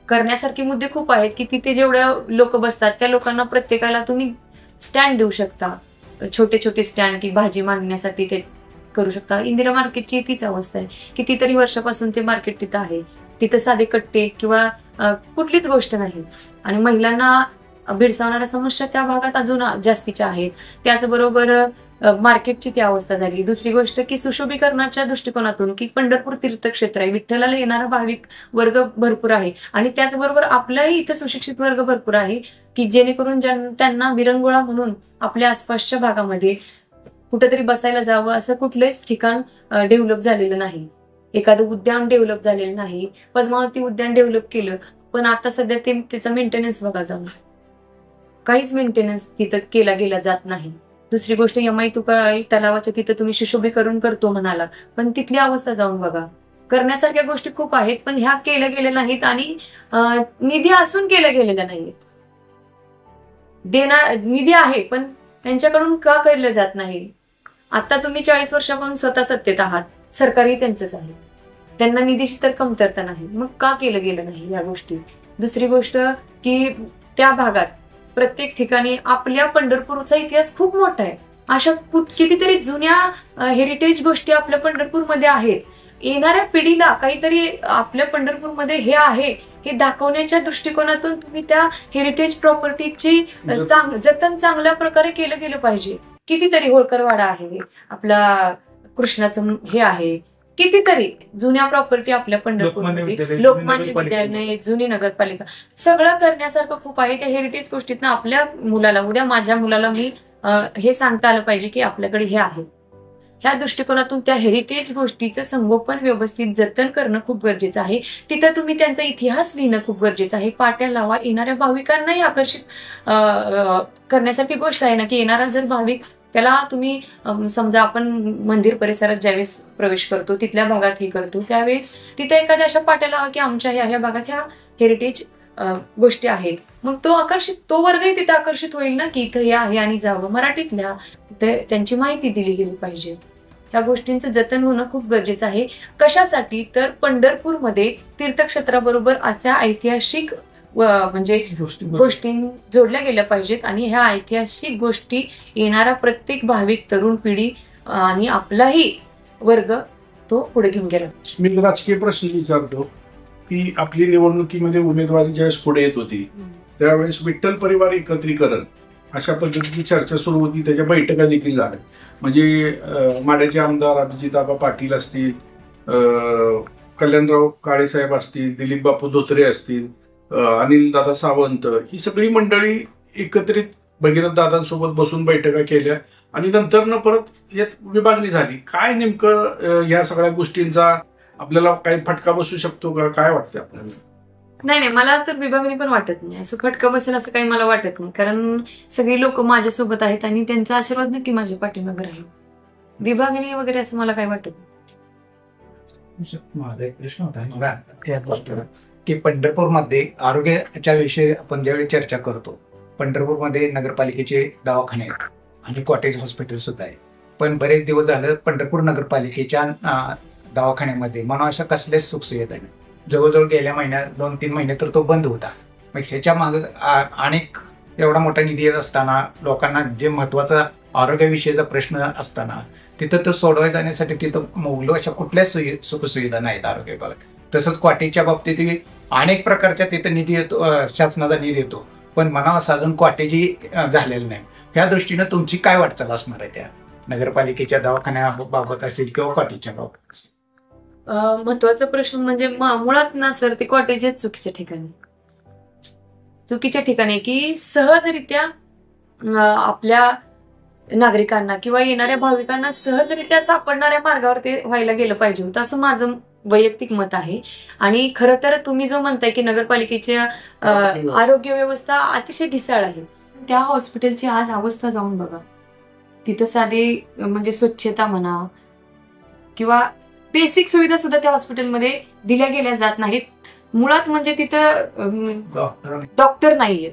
करण्यासारखे मुद्दे खूप आहेत की तिथे जेवढ्या लोक बसतात त्या लोकांना प्रत्येकाला तुम्ही स्टँड देऊ शकता. छोटे छोटे स्टँड की भाजी मांडण्यासाठी ते करू शकता. इंदिरा मार्केटची तीच अवस्था आहे की ती तरी वर्षापासून ते मार्केट तिथं आहे. तिथं साधे कट्टे किंवा कुठलीच गोष्ट नाही. आणि महिलांना भेडसावणाऱ्या समस्या त्या भागात अजून जास्तीच्या आहेत. त्याचबरोबर मार्केटची ती अवस्था झाली. दुसरी गोष्ट की सुशोभीकरणाच्या दृष्टिकोनातून की पंढरपूर तीर्थक्षेत्र आहे, विठ्ठलाला येणारा भाविक वर्ग भरपूर आहे, आणि त्याचबरोबर आपलाही इथं सुशिक्षित वर्ग भरपूर आहे की जेणेकरून त्यांना विरंगुळा म्हणून आपल्या आसपासच्या भागामध्ये कुठेतरी बसायला जावं असं कुठलंच ठिकाण डेव्हलप झालेलं नाही. एखादं उद्यान डेव्हलप झालेलं नाही. पद्मावती उद्यान डेव्हलप केलं, पण आता सध्या त्याचा मेंटेनन्स बघा जाऊन, काहीच मेंटेनन्स तिथं केला गेला जात नाही. दुसरी गोष्ट यमाई तुकाई तलावाच्या तिथं तुम्ही सुशोभीकरण करतो म्हणाला, पण तिथली अवस्था जाऊन बघा. करण्यासारख्या गोष्टी खूप आहेत, पण ह्या केल्या गेल्या नाहीत आणि निधी असून केल्या गेलेल्या नाहीत. निधी आहे पण त्यांच्याकडून का केलं जात नाही? आता तुम्ही 40 वर्षापासून स्वतः सत्तेत आहात, सरकारही त्यांचंच आहे, त्यांना निधीची तर कमतरता नाही, मग का केलं गेलं नाही या गोष्टी? दुसरी गोष्ट की त्या भागात प्रत्येक ठिकाणी आपल्या पंढरपूरचा इतिहास खूप मोठा आहे. अशा कितीतरी जुन्या हेरिटेज गोष्टी आपल्या पंढरपूरमध्ये आहेत. येणाऱ्या पिढीला काहीतरी आपल्या पंढरपूरमध्ये हे आहे हे दाखवण्याच्या दृष्टिकोनातून तुम्ही त्या हेरिटेज प्रॉपर्टीची जतन चांगल्या प्रकारे केलं गेलं पाहिजे. कितीतरी होळकरवाडा आहे, आपला कृष्णाचं हे आहे, कितीतरी जुन्या प्रॉपर्टी आपल्या पंढरपूरमध्ये, लोकमान्य विद्यालय, जुनी नगरपालिका, सगळं करण्यासारखं खूप आहे. त्या हेरिटेज गोष्टीतनं आपल्या मुलाला, उद्या माझ्या मुलाला मी हे सांगता आलं पाहिजे की आपल्याकडे हे आहे. ह्या दृष्टिकोनातून त्या हेरिटेज गोष्टीचं संगोपन व्यवस्थित जतन करणं खूप गरजेचं आहे. तिथं तुम्ही त्यांचा इतिहास लिहिणं खूप गरजेचं आहे. पाट्या लावा, येणाऱ्या भाविकांनाही आकर्षित करण्यासारखी गोष्ट आहे ना की येणारा जर भाविक, त्याला तुम्ही समजा आपण मंदिर परिसरात ज्यावेळेस प्रवेश करतो, तिथल्या भागात हे करतो, त्यावेळेस तिथे एखाद्या अशा पाट्या लावा की आमच्या ह्या भागात ह्या हेरिटेज गोष्टी आहेत. मग तो वर्गही तिथे आकर्षित होईल ना की इथं हे आहे आणि जावं. मराठीतल्या त्यांची माहिती दिली गेली पाहिजे. ह्या गोष्टींचं जतन होणं खूप गरजेचं आहे. कशासाठी? तर पंढरपूरमध्ये तीर्थक्षेत्राबरोबर अशा ऐतिहासिक म्हणजे गोष्टी जोडल्या गेल्या पाहिजेत, आणि ह्या ऐतिहासिक गोष्टी येणारा प्रत्येक भाविक, तरुण पिढी आणि आपलाही वर्ग तो पुढे घेऊन गेला. मी राजकीय प्रश्न विचारतो की आपली निवडणुकीमध्ये उमेदवारी ज्यावेळेस पुढे येत होती त्यावेळेस विठ्ठल परिवार एकत्रीकरण अशा पद्धतीची चर्चा सुरू होती. त्याच्या बैठका देखील झाल्या. म्हणजे माड्याचे आमदार अभिजितआबा पाटील असतील, कल्याणराव काळेसाहेब असतील, दिलीप बापू धोत्रे असतील, अनिल दादा सावंत, ही सगळी मंडळी एकत्रित भगीरथ दादांसोबत बसून बैठका केल्या आणि नंतर परत यात विभागणी झाली. काय नेमकं या सगळ्या गोष्टींचा आपल्याला काही फटका बसू शकतो का? काय वाटतं आपल्याला? नाही, मला तर विभागणी पण वाटत नाही, असं फटकं बसेल असं काही मला वाटत नाही, कारण सगळी लोक माझ्यासोबत आहेत आणि त्यांचा आशीर्वाद नक्की माझ्या पाठीमागे राहील. विभागणी वगैरे असं मला काही वाटत नाही. माझा एक प्रश्न होता मला या गोष्टीवर की पंढरपूरमध्ये आरोग्याच्या विषयी आपण ज्यावेळी चर्चा करतो, पंढरपूरमध्ये नगरपालिकेचे दवाखाने आहेत आणि कॉटेज हॉस्पिटल सुद्धा आहे, पण बरेच दिवस झालं पंढरपूर नगरपालिकेच्या दवाखान्यामध्ये म्हणून अशा कसल्याच सुखसुविधा नाही. जवळजवळ गेल्या महिन्यात 2-3 महिने तर तो बंद होता. मग ह्याच्या मागे अनेक एवढा मोठा निधी येत असताना, लोकांना जे महत्वाचा आरोग्याविषयीचा प्रश्न असताना तिथं तो सोडवायला जाण्यासाठी तिथं मूलभूत अशा कुठल्याच सुखसुविधा नाहीत आरोग्य विभागात. तसंच क्वाटेजच्या बाबतीत अनेक प्रकारच्या तिथं निधी येतो, शासनाचा निधी येतो, पण म्हणावं असं अजून क्वाटेजही झालेलं नाही. ह्या दृष्टीनं तुमची काय वाटचाल असणार आहे त्या नगरपालिकेच्या दवाखान्याबाबत असेल किंवा क्वाटेजच्या बाबत असेल? महत्वाचा प्रश्न म्हणजे मुळात ना सर, ते कॉटेजेस चुकीच्या ठिकाणी की सहजरित्या आपल्या नागरिकांना किंवा येणाऱ्या भाविकांना सहजरित्या सापडणाऱ्या मार्गावर ते व्हायला गेलं पाहिजे होतं, असं माझं वैयक्तिक मत आहे. आणि खरं तर तुम्ही जो म्हणताय की नगरपालिकेच्या आरोग्य व्यवस्था अतिशय ढिसाळ आहे, त्या हॉस्पिटलची आज अवस्था जाऊन बघा. तिथं साधी म्हणजे स्वच्छता म्हणा किंवा बेसिक सुविधा सुद्धा त्या हॉस्पिटलमध्ये दिल्या गेल्या जात नाहीत. मुळात म्हणजे तिथं डॉक्टर नाहीयेत.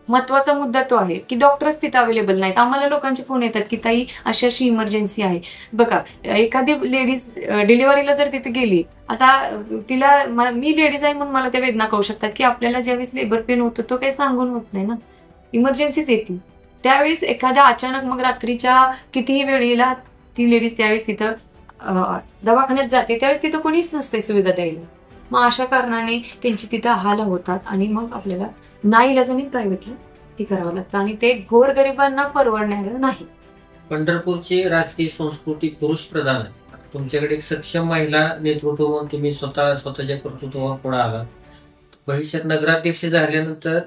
महत्वाचा मुद्दा तो आहे की डॉक्टरच तिथं अवेलेबल नाहीत. आम्हाला लोकांचे फोन येतात की ताई अशी अशी इमर्जन्सी आहे. बघा, एखादी लेडीज डिलिव्हरीला जर तिथे गेली, आता तिला मी लेडीज आहे म्हणून मला त्या वेदना कळू शकतात की आपल्याला ज्यावेळेस लेबर पेन होतो तो काही सांगून होत नाही ना, इमर्जन्सीच येते. त्यावेळेस एखाद्या अचानक मग रात्रीच्या कितीही वेळेला ती लेडीज त्यावेळेस तिथं दवाखान्यात जाते, त्यावेळेस तिथं कोणीच नसते सुविधा द्यायला. मग अशा कारणाने त्यांची तिथं हाल होतात आणि मग आपल्याला नाईलाजाने प्रायव्हेटला हे करावं लागतं आणि ते गोरगरिबांना परवडणारं नाही. पंढरपूरची राजकीय संस्कृती पुरुष प्रधान आहे. तुमच्याकडे एक सक्षम महिला नेतृत्व म्हणून तुम्ही स्वतःच्या कर्तृत्वावर पुढे आलात. भविष्यात नगराध्यक्ष झाल्यानंतर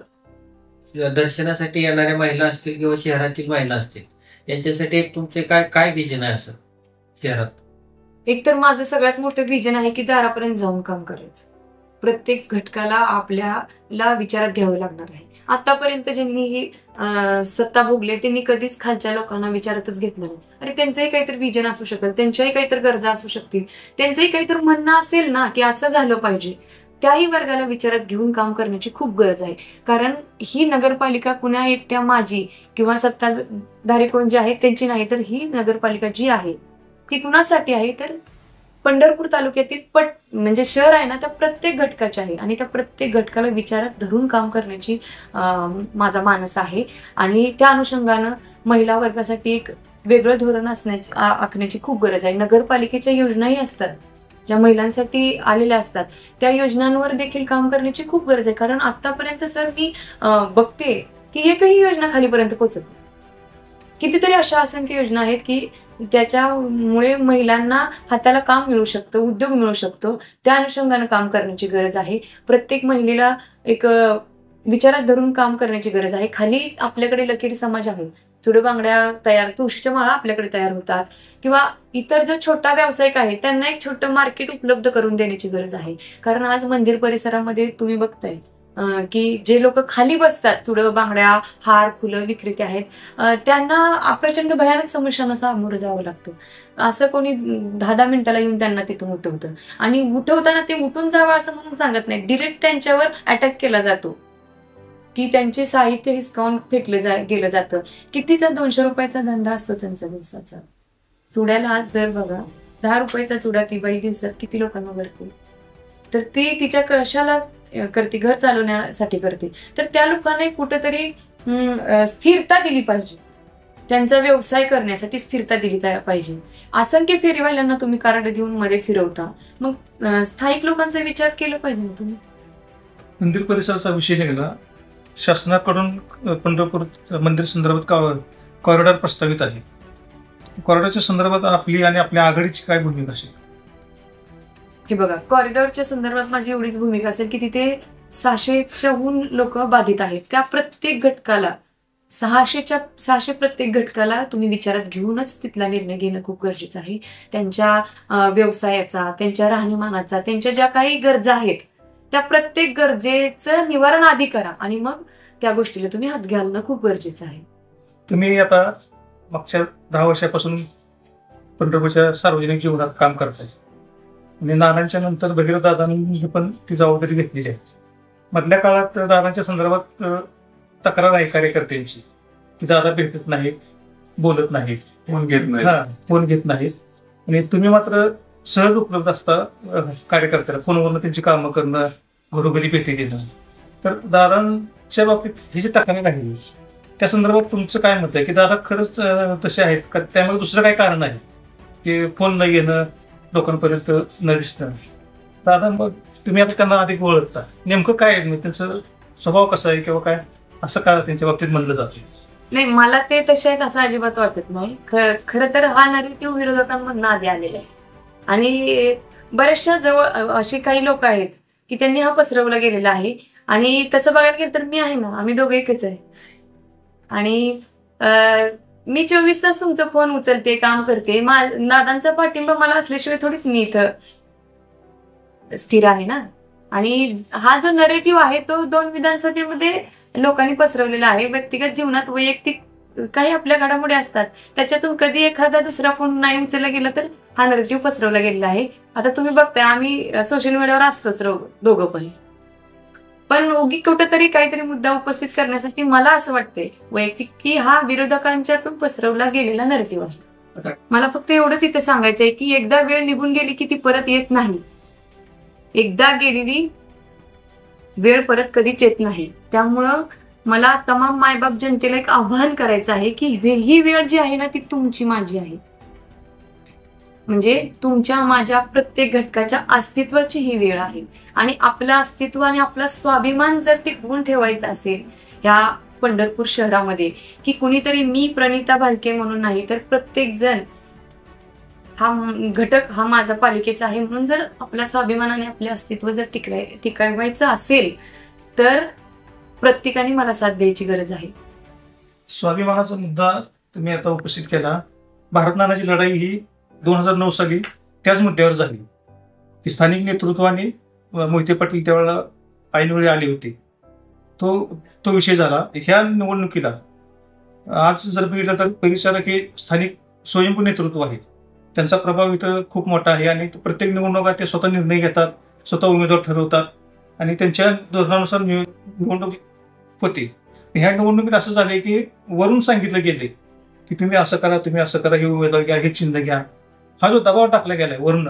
दर्शनासाठी येणाऱ्या महिला असतील किंवा शहरातील महिला असतील, यांच्यासाठी एक तुमचे काय विजन आहे असं शहरात? एक तर माझं सगळ्यात मोठं विजन आहे की दारापर्यंत जाऊन काम करायचं. प्रत्येक घटकाला आपल्याला विचारात घ्यावं लागणार आहे. आतापर्यंत ज्यांनी ही सत्ता भोगली त्यांनी कधीच खालच्या लोकांना विचारातच घेतलं नाही. आणि त्यांचंही काहीतरी विजन असू शकेल, त्यांच्याही काहीतरी गरजा असू शकतील, त्यांचंही काहीतरी म्हणणं असेल ना की असं झालं पाहिजे. त्याही वर्गाला विचारात घेऊन काम करण्याची खूप गरज आहे. कारण ही नगरपालिका कुणा एकट्या माजी किंवा सत्ताधारी कोण जे आहेत त्यांची नाही, तर ही नगरपालिका जी आहे ती कुणासाठी आहे, तर पंढरपूर तालुक्यातील म्हणजे शहर आहे ना, त्या प्रत्येक घटकाचे आहे आणि त्या प्रत्येक घटकाला विचारात धरून काम करण्याची माझा मानस आहे. आणि त्या अनुषंगानं महिला वर्गासाठी एक वेगळं धोरण आखण्याची खूप गरज आहे. नगरपालिकेच्या योजनाही असतात ज्या महिलांसाठी आलेल्या असतात, त्या योजनांवर देखील काम करण्याची खूप गरज आहे. कारण आतापर्यंत सर मी बघते की एकही योजना खालीपर्यंत पोहोचत नाही. कितीतरी अशा असंख्य योजना आहेत की त्याच्यामुळे महिलांना हाताला काम मिळू शकतं, उद्योग मिळू शकतो. त्या अनुषंगानं काम करण्याची गरज आहे. प्रत्येक महिलेला एक विचारात धरून काम करण्याची गरज आहे. खाली आपल्याकडे लकेरी समाज आहे, चुडे बांगड्या तयार, तुळशीच्या माळा आपल्याकडे तयार होतात किंवा इतर जो छोटा व्यावसायिक आहे त्यांना एक छोटं मार्केट उपलब्ध करून देण्याची गरज आहे. कारण आज मंदिर परिसरामध्ये तुम्ही बघताय की जे लोक खाली बसतात, चुडं बांगड्या हार फुलं विक्रेते आहेत, त्यांना प्रचंड भयानक समस्यांना सामोरं जावं लागतं. असं कोणी 10-10 मिनिटाला येऊन त्यांना तिथून उठवतं आणि उठवताना ते उठून जावं असं म्हणून सांगत नाही, डिरेक्ट त्यांच्यावर अटॅक केला जातो की त्यांचे साहित्य हिसकावून फेकलं गेलं जातं. कितीचा 200 रुपयाचा धंदा असतो त्यांचा दिवसाचा. चुड्याला आज दर बघा, 10 रुपयाचा चुडा ती बाई दिवसात किती लोकांना करते. तर ती तिच्या कशाला करते, घर चालवण्यासाठी करते. तर त्या लोकांना कुठेतरी स्थिरता दिली पाहिजे, त्यांचा व्यवसाय करण्यासाठी स्थिरता दिली पाहिजे. असंख्य फेरीवाल्यांना तुम्ही कार्ड देऊन मध्ये फिरवता, मग स्थायिक लोकांचा विचार केला पाहिजे ना तुम्ही. मंदिर परिसराचा विषय निघाला, शासनाकडून पंढरपूर मंदिर संदर्भात कॉरिडॉर प्रस्तावित आहे. कॉरिडॉरच्या संदर्भात आपली आणि आपल्या आघाडीची काय भूमिका असेल? हे बघा, कॉरिडॉरच्या संदर्भात माझी एवढीच भूमिका असेल की तिथे 600च्याहून लोक बाधित आहेत. त्या प्रत्येक घटकाला 600 प्रत्येक घटकाला तुम्ही विचारात घेऊनच तिथला निर्णय घेणं खूप गरजेचं आहे. त्यांच्या व्यवसायाचा, त्यांच्या राहणीमानाचा, त्यांच्या ज्या काही गरजा आहेत त्या प्रत्येक गरजेचं निवारण आधी करा आणि मग त्या गोष्टीला तुम्ही हात घालणं खूप गरजेचं आहे. तुम्ही आता मागच्या 10 वर्षापासून पंढरपूरच्या सार्वजनिक जीवनात काम करताय आणि नानांच्या नंतर भगीरथ दादांनी पण ती जबाबदारी घेतलेली आहे. मधल्या काळात दादांच्या संदर्भात तक्रार आहे कार्यकर्त्यांची की दादा भेटत नाहीत, बोलत नाहीत, फोन घेत नाही. फोन घेत नाहीत आणि तुम्ही मात्र सहज उपलब्ध असता कार्यकर्त्याला, फोनवरून त्यांची कामं करणं, घरोघरी भेटी देणं. तर दादांच्या बाबतीत ही जी तक्रार आहे त्या संदर्भात तुमचं काय मत आहे की दादा खरंच तसे आहेत का, त्यामुळे दुसरं काय कारण आहे की फोन न येणं, लोकांपर्यंत न दिसणं? दादा मग तुम्ही आता त्यांना अधिक ओळखता, नेमकं काय आहे, त्यांचा स्वभाव कसा आहे किंवा काय, असं का त्यांच्या बाबतीत म्हणलं जातं? नाही, मला ते तसे आहेत असं अजिबात वाटत नाही. खरं तर हा नरेटिव्ह विरोधकांमधून आधी आलेला आहे आणि बऱ्याचशा जवळ असे काही लोक आहेत की त्यांनी हा पसरवला गेलेला आहे. आणि तसं बघायला गेलं तर मी आहे ना, आम्ही दोघं एकच आहे आणि मी 24 तास तुमचा फोन उचलते, काम करते. दादांचा पाठिंबा मला असल्याशिवाय थोडीच मी इथं स्थिर आहे ना. आणि हा जो नरेटिव्ह आहे तो 2 विधानसभेमध्ये लोकांनी पसरवलेला आहे. व्यक्तिगत जीवनात वैयक्तिक काही आपल्या घडामोडी असतात, त्याच्यातून कधी एखादा दुसरा फोन नाही उचलला गेला तर हा नरेटिव्ह पसरवला गेलेला आहे. आता तुम्ही बघताय आम्ही सोशल मीडियावर असतोच दोघं पण उगी कुठेतरी काहीतरी मुद्दा उपस्थित करण्यासाठी मला असं वाटतंय वैयक्तिक की हा विरोधकांच्यातून पसरवला गेलेला नरेटिव्ह आहे. मला फक्त एवढंच इथे सांगायचंय की एकदा वेळ निघून गेली की ती परत येत नाही. एकदा गेलेली वेळ परत कधीच येत नाही. त्यामुळं मला तमाम मायबाप जनतेला एक आव्हान करायचं आहे की ही वेळ जी आहे ना ती तुमची माझी आहे. म्हणजे तुमच्या माझ्या प्रत्येक घटकाच्या अस्तित्वाची ही वेळ आहे आणि आपलं अस्तित्व आणि आपला स्वाभिमान जर टिकवून ठेवायचा असेल ह्या पंढरपूर शहरामध्ये की कुणीतरी मी प्रणिता भालके म्हणून नाही तर प्रत्येक जण हा घटक हा माझा पालिकेचा आहे म्हणून जर आपला स्वाभिमान आणि आपले अस्तित्व जर टिकवायचं असेल तर प्रत्येकाने मला साथ द्यायची गरज आहे. स्वाभिमानाचा मुद्दा तुम्ही आता उपस्थित केला. भारत नानाची लढाई ही 2009 साली त्याच मुद्द्यावर झाली की स्थानिक नेतृत्वाने मोहिते पाटील त्यावेळेला ऐनवेळी आले होते. तो विषय झाला. ह्या निवडणुकीला आज जर बघितलं तर परिचारक हे स्थानिक स्वयंभू नेतृत्व आहे, त्यांचा प्रभाव इथं खूप मोठा आहे आणि प्रत्येक निवडणुका ते स्वतः निर्णय घेतात, स्वतः उमेदवार ठरवतात आणि त्यांच्या धोरणानुसार निवडणूक होते. ह्या निवडणुकीत असं झालंय की वरून सांगितलं गेले की तुम्ही असं करा, तुम्ही असं करा, हे उमेदवार घ्या, हे चिन्ह घ्या. हा जो दबाव टाकला गेलाय वरून,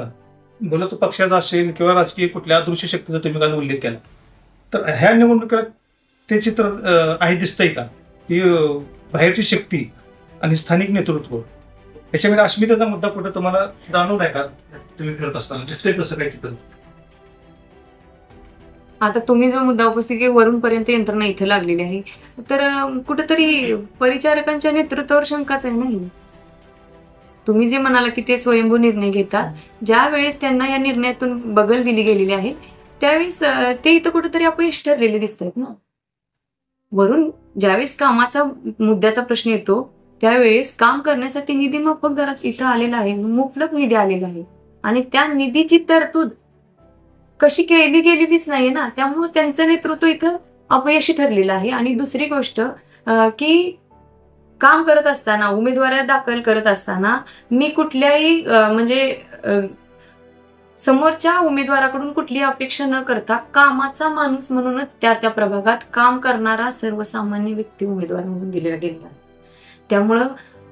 बोला तो पक्षाचा असेल किंवा राजकीय कुठल्या अदृश्य शक्तीचा तुम्ही काल उल्लेख केला, तर ह्या निवडणुकीत ते चित्र आहे दिसतंय का की बाहेरची शक्ती आणि स्थानिक नेतृत्व याच्यामध्ये अस्मितेचा मुद्दा कुठं तुम्हाला जाणवलाय का तुम्ही करत असताना, दिसतंय तसं काही चित्र? आता तुम्ही जो मुद्दा उपस्थित केला वरूनपर्यंत यंत्रणा इथे लागलेली आहे तर कुठेतरी परिचारकांच्या नेतृत्वावर शंकाच आहे. नाही, तुम्ही जे म्हणाला की ते स्वयंभू निर्णय घेतात, ज्या वेळेस त्यांना या निर्णयातून बगल दिली गेलेली आहे त्यावेळेस ते इथं कुठेतरी अपयश ठरलेले दिसत आहेत ना. वरून ज्यावेळेस कामाचा मुद्द्याचा प्रश्न येतो त्यावेळेस काम करण्यासाठी निधी माफक दरात इथं आलेला आहे, मुबलक निधी आलेला आहे आणि त्या निधीची तरतूद कशी केली गेलेलीच नाहीये ना. त्यामुळे त्यांचं नेतृत्व इथं अपयशी ठरलेलं आहे. आणि दुसरी गोष्ट की काम करत असताना, उमेदवारी दाखल करत असताना मी कुठल्याही म्हणजे समोरच्या उमेदवाराकडून कुठलीही अपेक्षा न करता कामाचा माणूस म्हणूनच त्या प्रभागात काम करणारा सर्वसामान्य व्यक्ती उमेदवार म्हणून दिलेला गेलेला आहे. त्यामुळं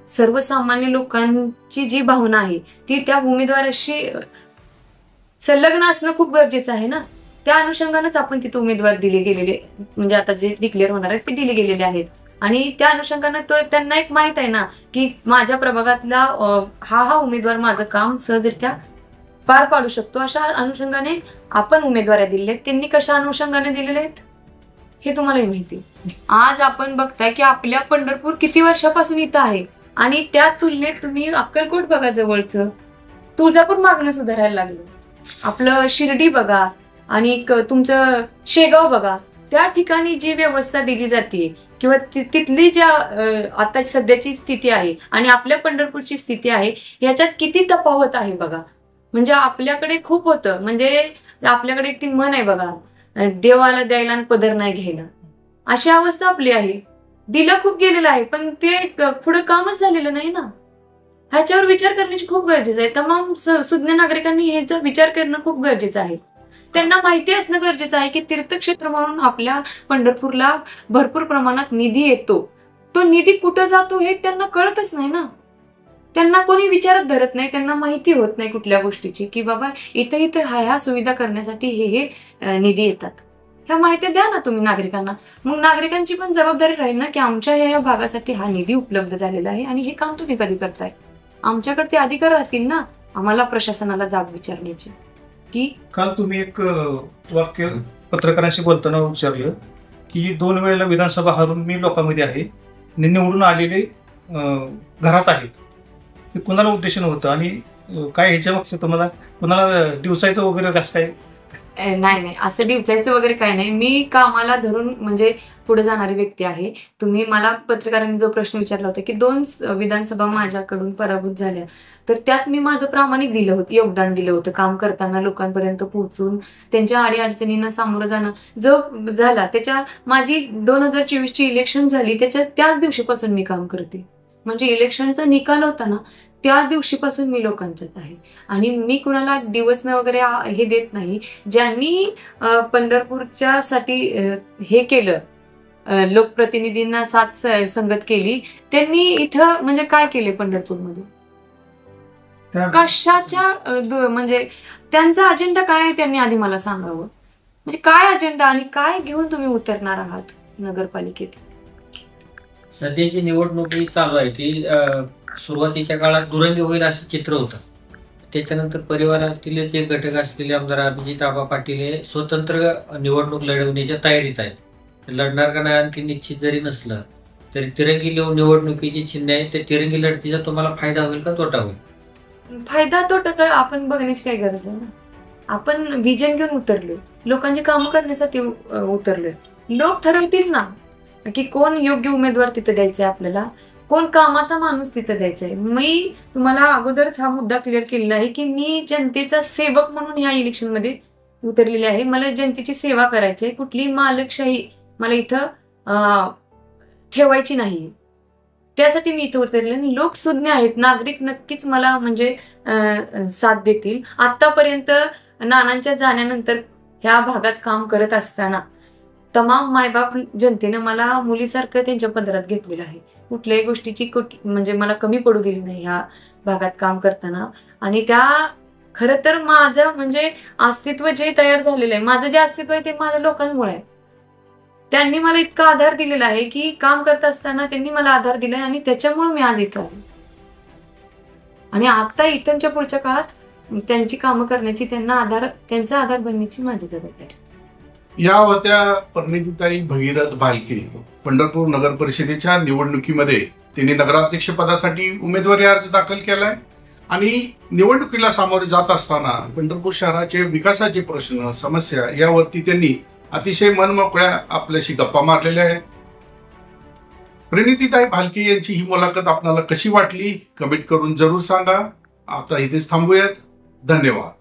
सर्वसामान्य लोकांची जी भावना आहे ती त्या उमेदवाराशी संलग्न असणं खूप गरजेचं आहे ना. त्या अनुषंगानेच आपण तिथे उमेदवार दिले गेलेले, म्हणजे आता जे डिक्लेअर होणार आहेत ते दिले गेलेले आहेत आणि त्या अनुषंगाने तो त्यांना एक माहित आहे ना की माझ्या प्रभागातला हा उमेदवार माझं काम सहजरित्या पार पाडू शकतो. अशा अनुषंगाने आपण उमेदवारी दिलेल्या आहेत. त्यांनी कशा अनुषंगाने दिलेले आहेत हे तुम्हालाही माहिती. आज आपण बघताय की आपल्या पंढरपूर किती वर्षापासून इथं आहे आणि त्या तुलनेत तुम्ही अक्कलकोट बघा जवळचं, तुळजापूर मागणं सुधारायला लागलं, आपलं शिर्डी बघा आणि तुमचं शेगाव बघा. त्या ठिकाणी जी व्यवस्था दिली जाते किंवा तिथली ज्या आता सध्याची स्थिती आहे आणि आपल्या पंढरपूरची स्थिती आहे याच्यात किती तफावत आहे बघा. म्हणजे आपल्याकडे खूप होतं, म्हणजे आपल्याकडे एक ती म्हण आहे बघा देवाला द्यायला आणि पदर नाही घ्यायला, अशी अवस्था आपली आहे. दिलं खूप गेलेलं आहे, पण ते पुढे कामच झालेलं नाही ना. ह्याच्यावर विचार करण्याची खूप गरजेचं आहे. तमाम सुज्ञ नागरिकांनी ह्याचा विचार करणं खूप गरजेचं आहे. त्यांना माहिती असणं गरजेचं आहे की तीर्थक्षेत्र म्हणून आपल्या पंढरपूरला भरपूर प्रमाणात निधी येतो. तो निधी कुठं जातो हे त्यांना कळतच नाही ना. त्यांना कोणी विचारत धरत नाही, त्यांना माहिती होत नाही कुठल्या गोष्टीची, की बाबा इथं इथं ह्या सुविधा करण्यासाठी हे निधी येतात. ह्या माहिती द्या ना तुम्ही नागरिकांना. मग नागरिकांची पण जबाबदारी राहील ना की आमच्या या भागासाठी हा निधी उपलब्ध झालेला आहे आणि हे काम तुम्ही कधी करताय. आमच्याकडे ते अधिकार राहतील ना आम्हाला प्रशासनाला जाब विचारण्याची. की काल तुम्ही एक वाक्य पत्रकारांशी बोलताना विचारलं की 2 वेळेला विधानसभा हारून मी लोकांमध्ये आहे, निवडून आलेले घरात आहेत. ते कुणाला उद्देशून होतं आणि काय ह्याच्या मागचं तुम्हाला कुणाला दिवसायचं वगैरे कसं काय? नाही, असं डिवचायचं वगैरे काय नाही. मी कामाला धरून म्हणजे पुढे जाणारी व्यक्ती आहे. तुम्ही मला पत्रकारांनी जो प्रश्न विचारला होता की 2 विधानसभा माझ्याकडून पराभूत झाल्या, तर त्यात मी माझं प्रामाणिक दिलं होतं, योगदान दिलं होतं. काम करताना लोकांपर्यंत पोहोचून त्यांच्या अडीअडचणींना सामोरं जाणं जो झाला, त्याच्या माझी 2024ची इलेक्शन झाली त्याच दिवशीपासून मी काम करते. म्हणजे इलेक्शनचा निकाल होता ना त्या दिवशीपासून मी लोकांच्यात आहे. आणि मी कुणाला दिवस वगैरे हे देत नाही. ज्यांनी पंढरपूरच्या साठी हे केलं, लोकप्रतिनिधींना साथ संगत केली, त्यांनी इथं म्हणजे काय केले पंढरपूरमध्ये, कशाच्या म्हणजे त्यांचा अजेंडा काय आहे त्यांनी आधी मला सांगावं. म्हणजे काय अजेंडा आणि काय घेऊन तुम्ही उतरणार आहात नगरपालिकेत. सध्याची निवडणूक ही चालू आहे ती सुरुवातीच्या काळात दुरंगी होईल असं चित्र होतं. त्याच्यानंतर परिवारातीलच एक घटक असलेले आमदार अभिजित आबा पाटील हे स्वतंत्र निवडणूक लढवण्याच्या तयारीत आहेत. लढणार का नाही आणखी निश्चित जरी नसलं तरी तिरंगी निवडणुकीची चिन्ह आहे. त्या तिरंगी लढतीचा तुम्हाला फायदा होईल का तोटा होईल? फायदा तोटा आपण बघण्याची काय गरज आहे ना. आपण व्हिजन घेऊन उतरलोय, लोकांची कामं करण्यासाठी उतरलोय. लोक ठरवतील ना की कोण योग्य उमेदवार तिथं द्यायचंय आपल्याला, कोण कामाचा माणूस तिथं द्यायचा आहे. मी तुम्हाला अगोदरच हा मुद्दा क्लिअर केलेला आहे की मी जनतेचा सेवक म्हणून ह्या इलेक्शनमध्ये उतरलेले आहे. मला जनतेची सेवा करायची आहे. कुठली मालकशाही मला इथं ठेवायची नाही. त्यासाठी मी इथं उतरले. लोक सुज्ञ आहेत, नागरिक नक्कीच मला म्हणजे साथ देतील. आतापर्यंत नानांच्या जाण्यानंतर ह्या भागात काम करत असताना तमाम मायबाप जनतेनं मला मुलीसारखं त्यांच्या पदरात घेतलेलं आहे. कुठल्याही गोष्टीची म्हणजे मला कमी पडू दिली नाही ह्या भागात काम करताना. आणि त्या खरं तर माझं म्हणजे अस्तित्व जे तयार झालेलं आहे, माझं जे अस्तित्व आहे ते माझ्या लोकांमुळे आहे. त्यांनी मला इतका आधार दिलेला आहे की काम करत असताना त्यांनी मला आधार दिलाय आणि त्याच्यामुळे मी आज इथं आहे. आणि आता इथंच्या पुढच्या काळात त्यांची कामं करण्याची, त्यांचा आधार बनण्याची माझी जबाबदारी. या होत्या परिणितीताई भगीरथ भालके. पंढरपूर नगर परिषदेच्या निवडणुकीमध्ये त्यांनी नगराध्यक्ष पदासाठी उमेदवारी अर्ज दाखल केलाय आणि निवडणुकीला सामोरे जात असताना पंढरपूर शहराचे विकासाचे प्रश्न, समस्या यावरती त्यांनी अतिशय मनमोकळ्या आपल्याशी गप्पा मारलेल्या आहेत. परिणितीताई भालके यांची ही मुलाखत आपल्याला कशी वाटली कमेंट करून जरूर सांगा. आता इथेच थांबूयात. धन्यवाद.